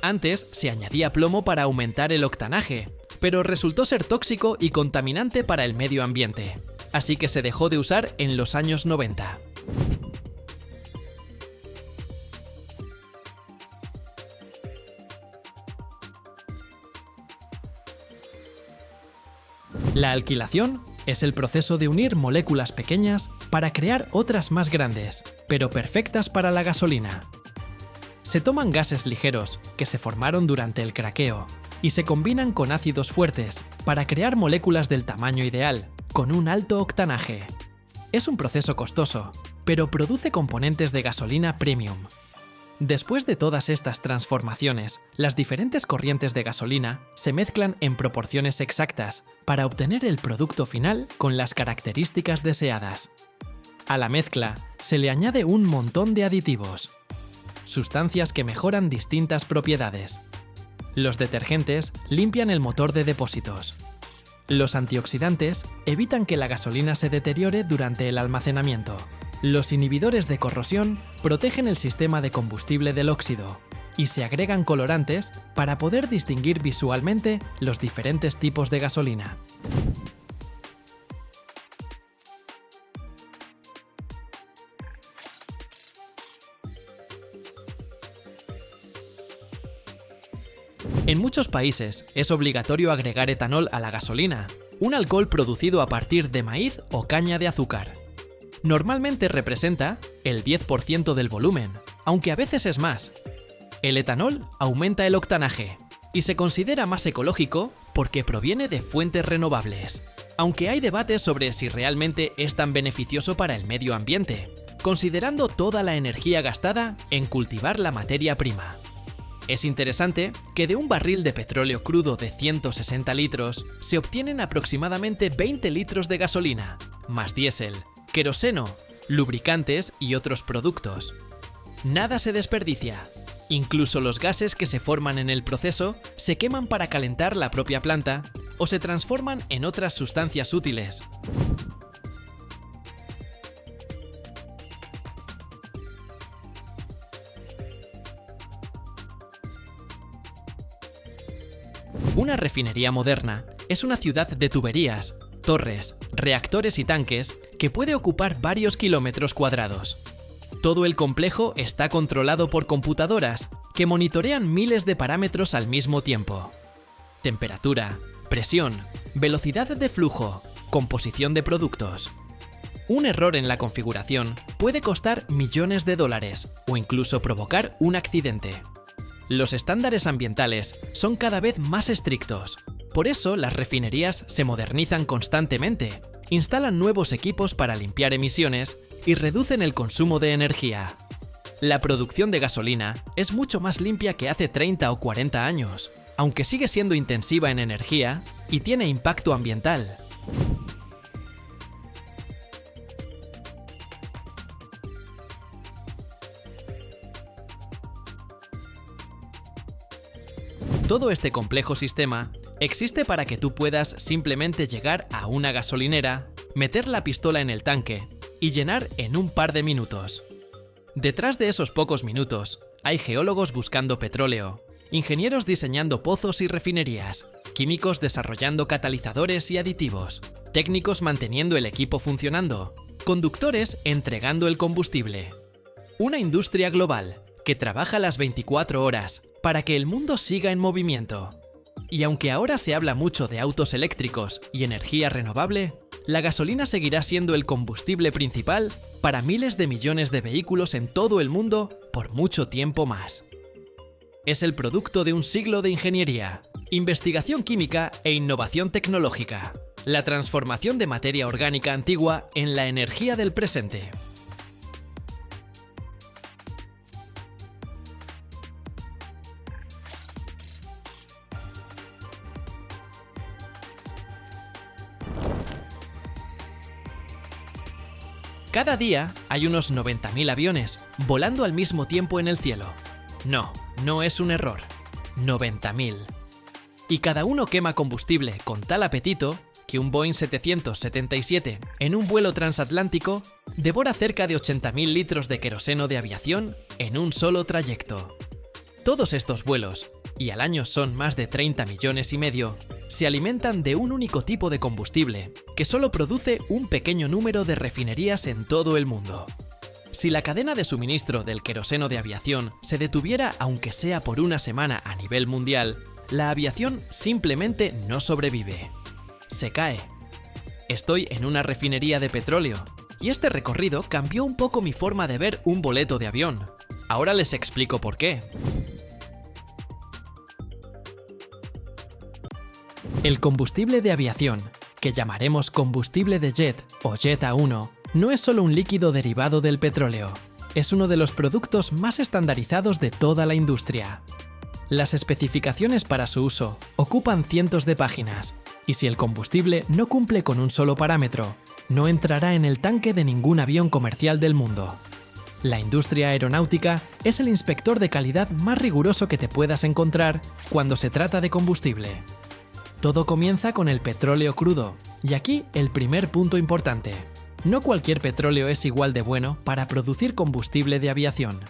Antes se añadía plomo para aumentar el octanaje, pero resultó ser tóxico y contaminante para el medio ambiente, así que se dejó de usar en los años 90. La alquilación es el proceso de unir moléculas pequeñas para crear otras más grandes, pero perfectas para la gasolina. Se toman gases ligeros que se formaron durante el craqueo y se combinan con ácidos fuertes para crear moléculas del tamaño ideal, con un alto octanaje. Es un proceso costoso, pero produce componentes de gasolina premium. Después de todas estas transformaciones, las diferentes corrientes de gasolina se mezclan en proporciones exactas para obtener el producto final con las características deseadas. A la mezcla se le añade un montón de aditivos, sustancias que mejoran distintas propiedades. Los detergentes limpian el motor de depósitos. Los antioxidantes evitan que la gasolina se deteriore durante el almacenamiento. Los inhibidores de corrosión protegen el sistema de combustible del óxido. Y se agregan colorantes para poder distinguir visualmente los diferentes tipos de gasolina. En muchos países es obligatorio agregar etanol a la gasolina, un alcohol producido a partir de maíz o caña de azúcar. Normalmente representa el 10% del volumen, aunque a veces es más. El etanol aumenta el octanaje y se considera más ecológico porque proviene de fuentes renovables, aunque hay debates sobre si realmente es tan beneficioso para el medio ambiente, considerando toda la energía gastada en cultivar la materia prima. Es interesante que de un barril de petróleo crudo de 160 litros se obtienen aproximadamente 20 litros de gasolina, más diésel, queroseno, lubricantes y otros productos. Nada se desperdicia. Incluso los gases que se forman en el proceso se queman para calentar la propia planta o se transforman en otras sustancias útiles. Una refinería moderna es una ciudad de tuberías, torres, reactores y tanques que puede ocupar varios kilómetros cuadrados. Todo el complejo está controlado por computadoras que monitorean miles de parámetros al mismo tiempo. Temperatura, presión, velocidad de flujo, composición de productos. Un error en la configuración puede costar millones de dólares o incluso provocar un accidente. Los estándares ambientales son cada vez más estrictos. Por eso las refinerías se modernizan constantemente, instalan nuevos equipos para limpiar emisiones y reducen el consumo de energía. La producción de gasolina es mucho más limpia que hace 30 o 40 años, aunque sigue siendo intensiva en energía y tiene impacto ambiental. Todo este complejo sistema existe para que tú puedas simplemente llegar a una gasolinera, meter la pistola en el tanque y llenar en un par de minutos. Detrás de esos pocos minutos, hay geólogos buscando petróleo, ingenieros diseñando pozos y refinerías, químicos desarrollando catalizadores y aditivos, técnicos manteniendo el equipo funcionando, conductores entregando el combustible. Una industria global que trabaja las 24 horas para que el mundo siga en movimiento. Y aunque ahora se habla mucho de autos eléctricos y energía renovable, la gasolina seguirá siendo el combustible principal para miles de millones de vehículos en todo el mundo por mucho tiempo más. Es el producto de un siglo de ingeniería, investigación química e innovación tecnológica. La transformación de materia orgánica antigua en la energía del presente. Cada día hay unos 90.000 aviones volando al mismo tiempo en el cielo. No es un error. 90.000. Y cada uno quema combustible con tal apetito que un Boeing 777 en un vuelo transatlántico devora cerca de 80.000 litros de queroseno de aviación en un solo trayecto. Todos estos vuelos, y al año son más de 30 millones y medio, se alimentan de un único tipo de combustible, que solo produce un pequeño número de refinerías en todo el mundo. Si la cadena de suministro del queroseno de aviación se detuviera aunque sea por una semana a nivel mundial, la aviación simplemente no sobrevive. Se cae. Estoy en una refinería de petróleo, y este recorrido cambió un poco mi forma de ver un boleto de avión. Ahora les explico por qué. El combustible de aviación, que llamaremos combustible de jet o Jet A1, no es solo un líquido derivado del petróleo, es uno de los productos más estandarizados de toda la industria. Las especificaciones para su uso ocupan cientos de páginas, y si el combustible no cumple con un solo parámetro, no entrará en el tanque de ningún avión comercial del mundo. La industria aeronáutica es el inspector de calidad más riguroso que te puedas encontrar cuando se trata de combustible. Todo comienza con el petróleo crudo, y aquí el primer punto importante. No cualquier petróleo es igual de bueno para producir combustible de aviación.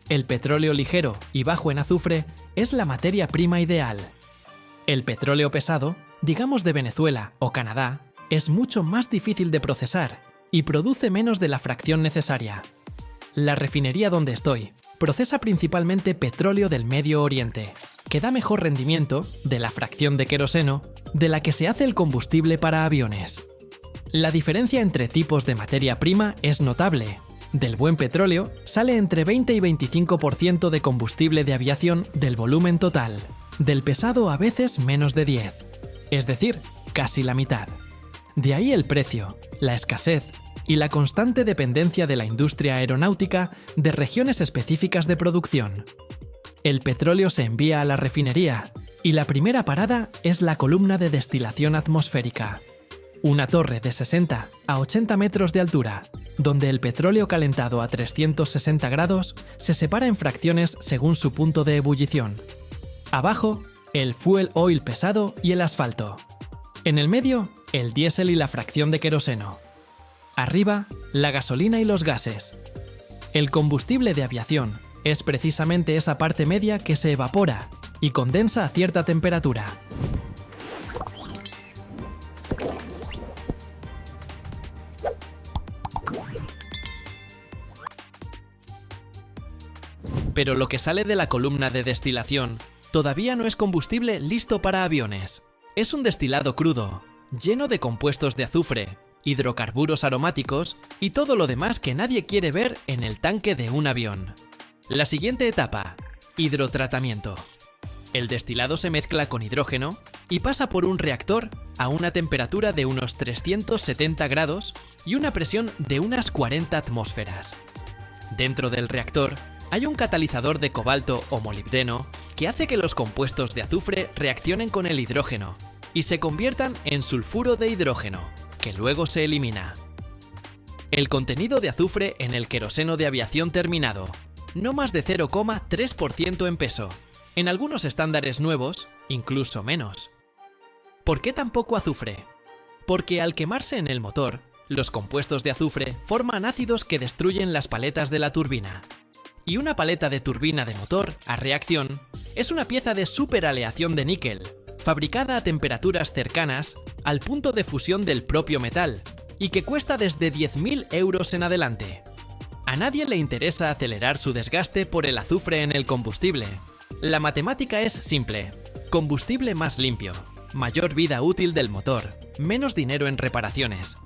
El petróleo ligero y bajo en azufre es la materia prima ideal. El petróleo pesado, digamos de Venezuela o Canadá, es mucho más difícil de procesar y produce menos de la fracción necesaria. La refinería donde estoy procesa principalmente petróleo del Medio Oriente, que da mejor rendimiento de la fracción de queroseno de la que se hace el combustible para aviones. La diferencia entre tipos de materia prima es notable. Del buen petróleo sale entre 20 y 25% de combustible de aviación del volumen total, del pesado a veces menos de 10, es decir, casi la mitad. De ahí el precio, la escasez y la constante dependencia de la industria aeronáutica de regiones específicas de producción. El petróleo se envía a la refinería y la primera parada es la columna de destilación atmosférica, una torre de 60 a 80 metros de altura, donde el petróleo calentado a 360 grados se separa en fracciones según su punto de ebullición. Abajo, el fuel oil pesado y el asfalto. En el medio, el diésel y la fracción de queroseno. Arriba, la gasolina y los gases. El combustible de aviación es precisamente esa parte media que se evapora y condensa a cierta temperatura. Pero lo que sale de la columna de destilación todavía no es combustible listo para aviones. Es un destilado crudo, lleno de compuestos de azufre, hidrocarburos aromáticos y todo lo demás que nadie quiere ver en el tanque de un avión. La siguiente etapa, hidrotratamiento. El destilado se mezcla con hidrógeno y pasa por un reactor a una temperatura de unos 370 grados y una presión de unas 40 atmósferas. Dentro del reactor hay un catalizador de cobalto o molibdeno que hace que los compuestos de azufre reaccionen con el hidrógeno y se conviertan en sulfuro de hidrógeno, que luego se elimina. El contenido de azufre en el queroseno de aviación terminado, no más de 0,3% en peso. En algunos estándares nuevos, incluso menos. ¿Por qué tan poco azufre? Porque al quemarse en el motor, los compuestos de azufre forman ácidos que destruyen las paletas de la turbina. Y una paleta de turbina de motor a reacción es una pieza de superaleación de níquel, fabricada a temperaturas cercanas al punto de fusión del propio metal, y que cuesta desde 10.000 euros en adelante. A nadie le interesa acelerar su desgaste por el azufre en el combustible. La matemática es simple: combustible más limpio, mayor vida útil del motor, menos dinero en reparaciones.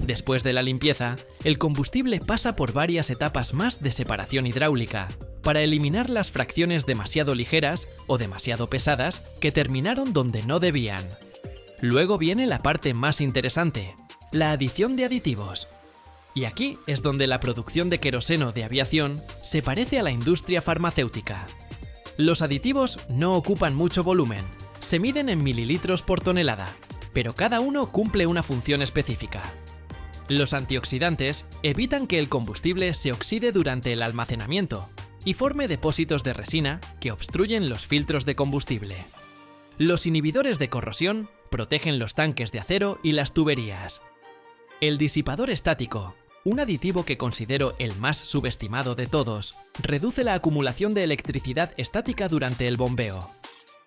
Después de la limpieza, el combustible pasa por varias etapas más de separación hidráulica, para eliminar las fracciones demasiado ligeras o demasiado pesadas que terminaron donde no debían. Luego viene la parte más interesante, la adición de aditivos. Y aquí es donde la producción de queroseno de aviación se parece a la industria farmacéutica. Los aditivos no ocupan mucho volumen, se miden en mililitros por tonelada, pero cada uno cumple una función específica. Los antioxidantes evitan que el combustible se oxide durante el almacenamiento y forme depósitos de resina que obstruyen los filtros de combustible. Los inhibidores de corrosión protegen los tanques de acero y las tuberías. El disipador estático, un aditivo que considero el más subestimado de todos, reduce la acumulación de electricidad estática durante el bombeo.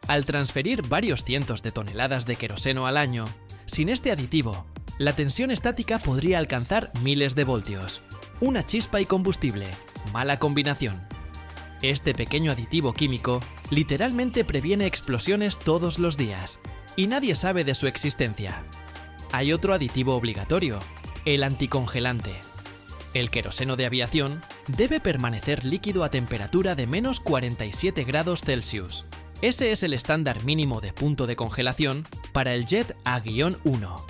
Al transferir varios cientos de toneladas de queroseno al año, sin este aditivo, la tensión estática podría alcanzar miles de voltios. Una chispa y combustible, mala combinación. Este pequeño aditivo químico literalmente previene explosiones todos los días, y nadie sabe de su existencia. Hay otro aditivo obligatorio, el anticongelante. El queroseno de aviación debe permanecer líquido a temperatura de menos 47 grados Celsius. Ese es el estándar mínimo de punto de congelación para el Jet A-1.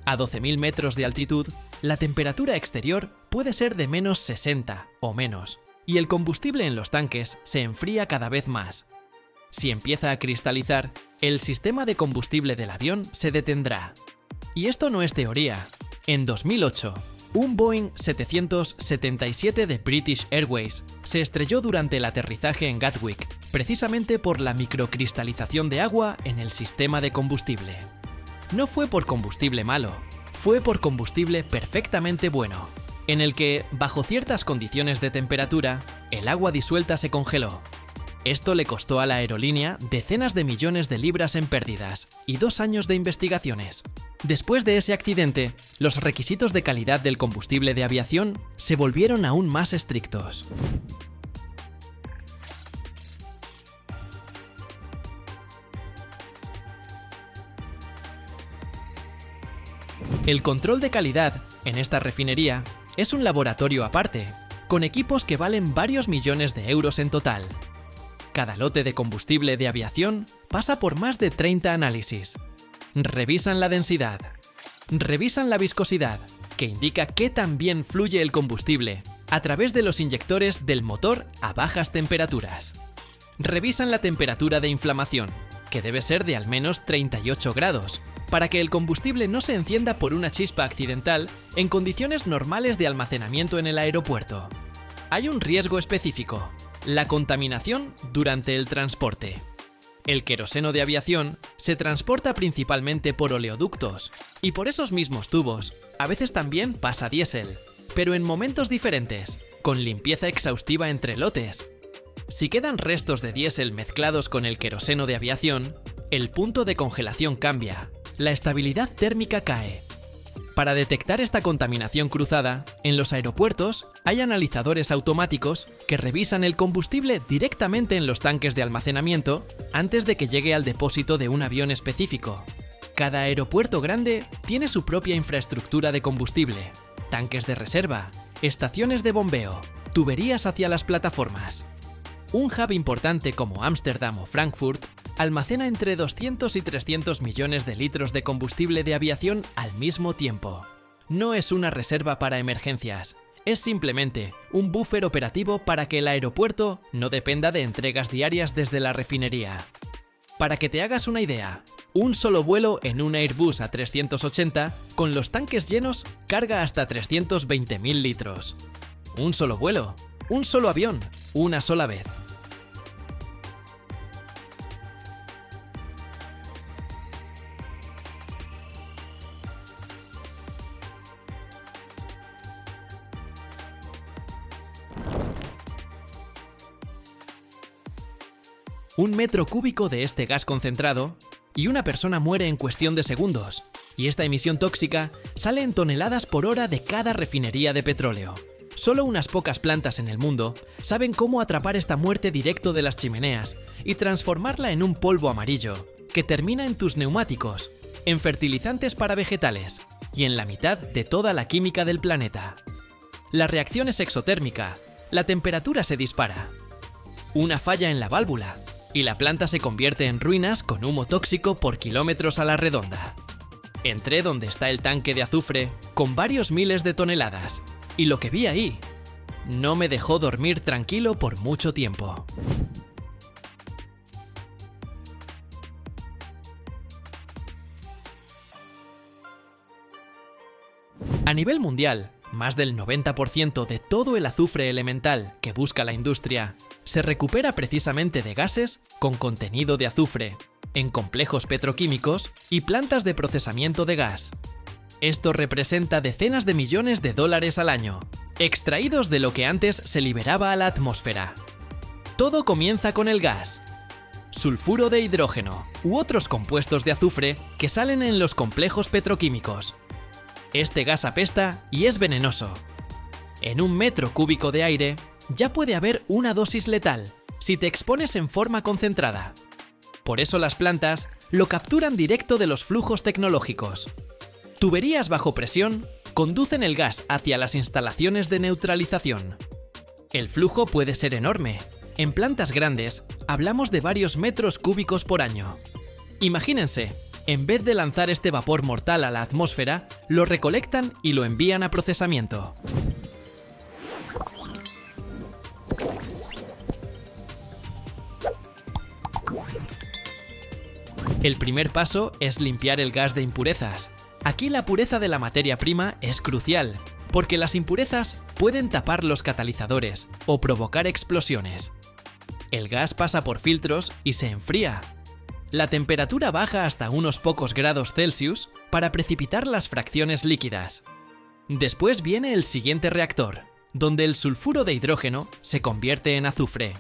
A 12.000 metros de altitud, la temperatura exterior puede ser de menos 60 o menos, y el combustible en los tanques se enfría cada vez más. Si empieza a cristalizar, el sistema de combustible del avión se detendrá. Y esto no es teoría. En 2008, un Boeing 777 de British Airways se estrelló durante el aterrizaje en Gatwick, precisamente por la microcristalización de agua en el sistema de combustible. No fue por combustible malo, fue por combustible perfectamente bueno, en el que, bajo ciertas condiciones de temperatura, el agua disuelta se congeló. Esto le costó a la aerolínea decenas de millones de libras en pérdidas y 2 años de investigaciones. Después de ese accidente, los requisitos de calidad del combustible de aviación se volvieron aún más estrictos. El control de calidad en esta refinería es un laboratorio aparte, con equipos que valen varios millones de euros en total. Cada lote de combustible de aviación pasa por más de 30 análisis. Revisan la densidad, revisan la viscosidad, que indica qué tan bien fluye el combustible a través de los inyectores del motor a bajas temperaturas. Revisan la temperatura de inflamación, que debe ser de al menos 38 grados, para que el combustible no se encienda por una chispa accidental en condiciones normales de almacenamiento en el aeropuerto. Hay un riesgo específico: la contaminación durante el transporte. El queroseno de aviación se transporta principalmente por oleoductos, y por esos mismos tubos a veces también pasa diésel, pero en momentos diferentes, con limpieza exhaustiva entre lotes. Si quedan restos de diésel mezclados con el queroseno de aviación, el punto de congelación cambia, la estabilidad térmica cae. Para detectar esta contaminación cruzada, en los aeropuertos hay analizadores automáticos que revisan el combustible directamente en los tanques de almacenamiento antes de que llegue al depósito de un avión específico. Cada aeropuerto grande tiene su propia infraestructura de combustible, tanques de reserva, estaciones de bombeo, tuberías hacia las plataformas. Un hub importante como Ámsterdam o Frankfurt almacena entre 200 y 300 millones de litros de combustible de aviación al mismo tiempo. No es una reserva para emergencias, es simplemente un buffer operativo para que el aeropuerto no dependa de entregas diarias desde la refinería. Para que te hagas una idea, un solo vuelo en un Airbus A380 con los tanques llenos carga hasta 320.000 litros. Un solo vuelo, un solo avión, una sola vez. Un metro cúbico de este gas concentrado y una persona muere en cuestión de segundos, y esta emisión tóxica sale en toneladas por hora de cada refinería de petróleo. Solo unas pocas plantas en el mundo saben cómo atrapar esta muerte directo de las chimeneas y transformarla en un polvo amarillo que termina en tus neumáticos, en fertilizantes para vegetales y en la mitad de toda la química del planeta. La reacción es exotérmica, la temperatura se dispara. Una falla en la válvula y la planta se convierte en ruinas con humo tóxico por kilómetros a la redonda. Entré donde está el tanque de azufre con varios miles de toneladas y lo que vi ahí no me dejó dormir tranquilo por mucho tiempo. A nivel mundial, más del 90% de todo el azufre elemental que busca la industria se recupera precisamente de gases con contenido de azufre, en complejos petroquímicos y plantas de procesamiento de gas. Esto representa decenas de millones de dólares al año, extraídos de lo que antes se liberaba a la atmósfera. Todo comienza con el gas, sulfuro de hidrógeno u otros compuestos de azufre que salen en los complejos petroquímicos. Este gas apesta y es venenoso. En un metro cúbico de aire ya puede haber una dosis letal si te expones en forma concentrada. Por eso las plantas lo capturan directo de los flujos tecnológicos. Tuberías bajo presión conducen el gas hacia las instalaciones de neutralización. El flujo puede ser enorme. En plantas grandes hablamos de varios metros cúbicos por año. Imagínense, En vez de lanzar este vapor mortal a la atmósfera, lo recolectan y lo envían a procesamiento. El primer paso es limpiar el gas de impurezas. Aquí la pureza de la materia prima es crucial, porque las impurezas pueden tapar los catalizadores o provocar explosiones. El gas pasa por filtros y se enfría. La temperatura baja hasta unos pocos grados Celsius para precipitar las fracciones líquidas. Después viene el siguiente reactor, donde el sulfuro de hidrógeno se convierte en azufre.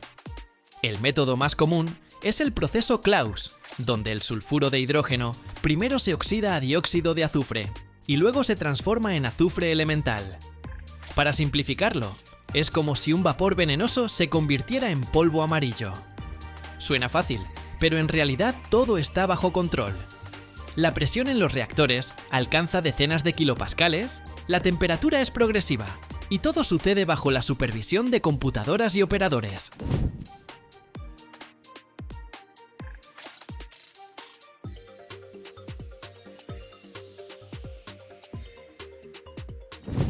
El método más común es el proceso Claus, donde el sulfuro de hidrógeno primero se oxida a dióxido de azufre y luego se transforma en azufre elemental. Para simplificarlo, es como si un vapor venenoso se convirtiera en polvo amarillo. Suena fácil, pero en realidad todo está bajo control. La presión en los reactores alcanza decenas de kilopascales, la temperatura es progresiva y todo sucede bajo la supervisión de computadoras y operadores.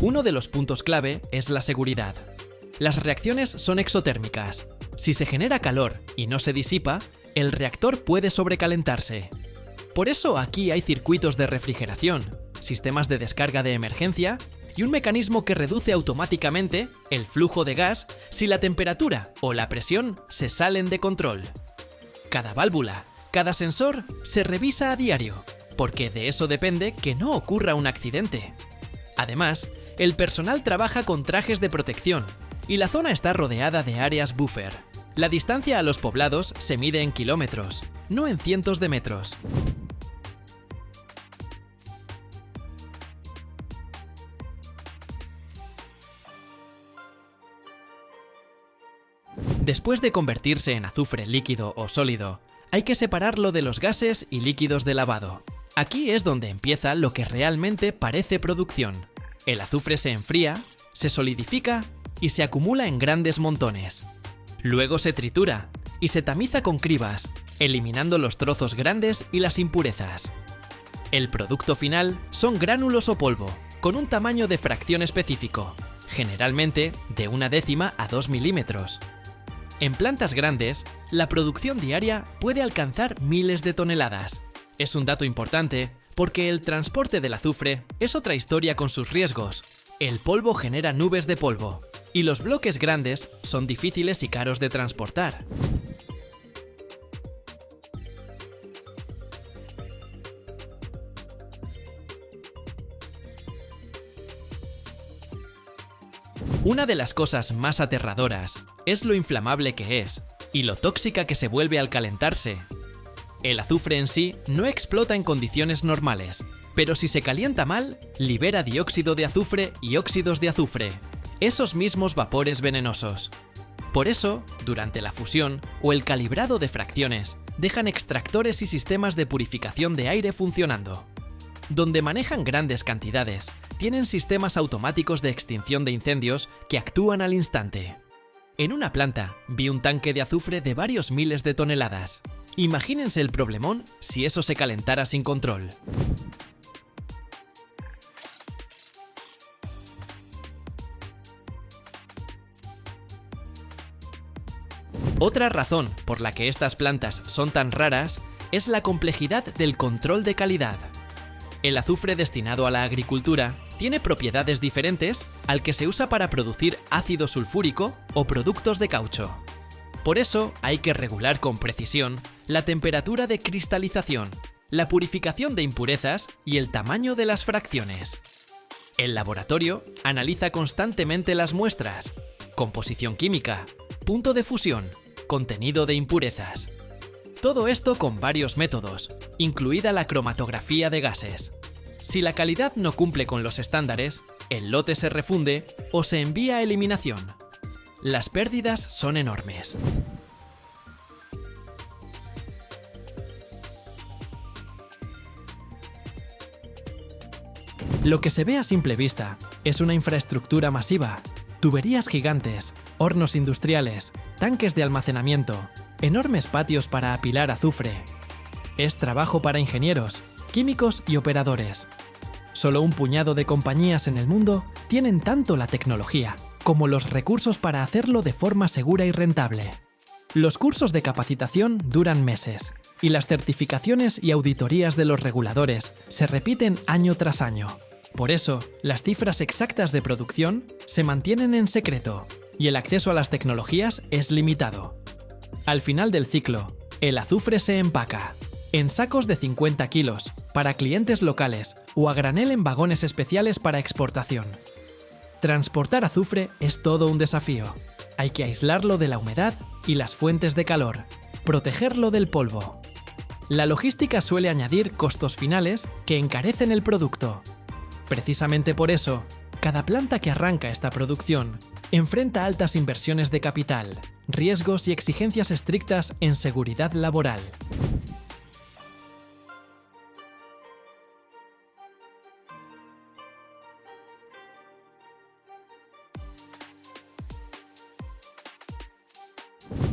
Uno de los puntos clave es la seguridad. Las reacciones son exotérmicas. Si se genera calor y no se disipa, el reactor puede sobrecalentarse. Por eso aquí hay circuitos de refrigeración, sistemas de descarga de emergencia y un mecanismo que reduce automáticamente el flujo de gas si la temperatura o la presión se salen de control. Cada válvula, cada sensor se revisa a diario, porque de eso depende que no ocurra un accidente. Además, el personal trabaja con trajes de protección y la zona está rodeada de áreas buffer. La distancia a los poblados se mide en kilómetros, no en cientos de metros. Después de convertirse en azufre líquido o sólido, hay que separarlo de los gases y líquidos de lavado. Aquí es donde empieza lo que realmente parece producción. El azufre se enfría, se solidifica y se acumula en grandes montones. Luego se tritura y se tamiza con cribas, eliminando los trozos grandes y las impurezas. El producto final son gránulos o polvo, con un tamaño de fracción específico, generalmente de 1/10 a 2 milímetros. En plantas grandes, la producción diaria puede alcanzar miles de toneladas. Es un dato importante porque el transporte del azufre es otra historia con sus riesgos. El polvo genera nubes de polvo, y los bloques grandes son difíciles y caros de transportar. Una de las cosas más aterradoras es lo inflamable que es y lo tóxica que se vuelve al calentarse. El azufre en sí no explota en condiciones normales, pero si se calienta mal, libera dióxido de azufre y óxidos de azufre, esos mismos vapores venenosos. Por eso, durante la fusión o el calibrado de fracciones, dejan extractores y sistemas de purificación de aire funcionando. Donde manejan grandes cantidades, tienen sistemas automáticos de extinción de incendios que actúan al instante. En una planta vi un tanque de azufre de varios miles de toneladas. Imagínense el problemón si eso se calentara sin control. Otra razón por la que estas plantas son tan raras es la complejidad del control de calidad. El azufre destinado a la agricultura tiene propiedades diferentes al que se usa para producir ácido sulfúrico o productos de caucho. Por eso hay que regular con precisión la temperatura de cristalización, la purificación de impurezas y el tamaño de las fracciones. El laboratorio analiza constantemente las muestras, composición química, punto de fusión, contenido de impurezas. Todo esto con varios métodos, incluida la cromatografía de gases. Si la calidad no cumple con los estándares, el lote se refunde o se envía a eliminación. Las pérdidas son enormes. Lo que se ve a simple vista es una infraestructura masiva, tuberías gigantes, hornos industriales, tanques de almacenamiento, enormes patios para apilar azufre. es trabajo para ingenieros, químicos y operadores. Solo un puñado de compañías en el mundo tienen tanto la tecnología como los recursos para hacerlo de forma segura y rentable. Los cursos de capacitación duran meses y las certificaciones y auditorías de los reguladores se repiten año tras año. Por eso, las cifras exactas de producción se mantienen en secreto y el acceso a las tecnologías es limitado. Al final del ciclo, el azufre se empaca en sacos de 50 kilos para clientes locales o a granel en vagones especiales para exportación. Transportar azufre es todo un desafío. Hay que aislarlo de la humedad y las fuentes de calor, protegerlo del polvo. La logística suele añadir costos finales que encarecen el producto. Precisamente por eso, cada planta que arranca esta producción enfrenta altas inversiones de capital, riesgos y exigencias estrictas en seguridad laboral.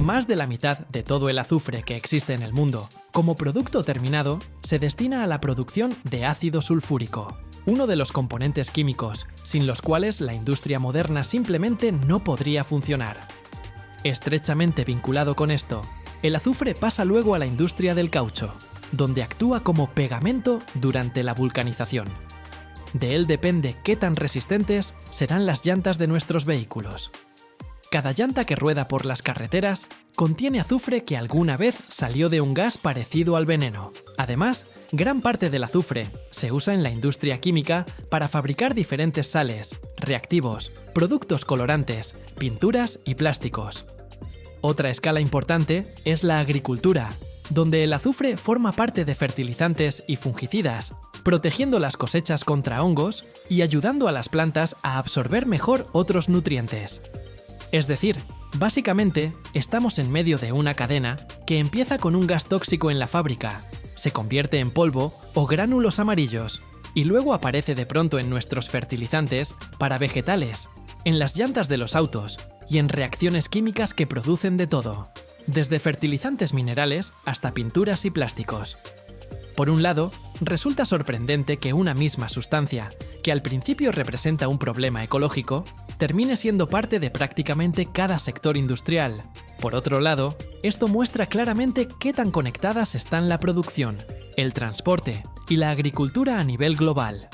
Más de la mitad de todo el azufre que existe en el mundo, como producto terminado, se destina a la producción de ácido sulfúrico, uno de los componentes químicos sin los cuales la industria moderna simplemente no podría funcionar. Estrechamente vinculado con esto, el azufre pasa luego a la industria del caucho, donde actúa como pegamento durante la vulcanización. De él depende qué tan resistentes serán las llantas de nuestros vehículos. Cada llanta que rueda por las carreteras contiene azufre que alguna vez salió de un gas parecido al veneno. Además, gran parte del azufre se usa en la industria química para fabricar diferentes sales, reactivos, productos colorantes, pinturas y plásticos. Otra escala importante es la agricultura, donde el azufre forma parte de fertilizantes y fungicidas, protegiendo las cosechas contra hongos y ayudando a las plantas a absorber mejor otros nutrientes. Es decir, básicamente estamos en medio de una cadena que empieza con un gas tóxico en la fábrica, se convierte en polvo o gránulos amarillos y luego aparece de pronto en nuestros fertilizantes para vegetales, en las llantas de los autos y en reacciones químicas que producen de todo, desde fertilizantes minerales hasta pinturas y plásticos. Por un lado, resulta sorprendente que una misma sustancia, que al principio representa un problema ecológico, termine siendo parte de prácticamente cada sector industrial. Por otro lado, esto muestra claramente qué tan conectadas están la producción, el transporte y la agricultura a nivel global.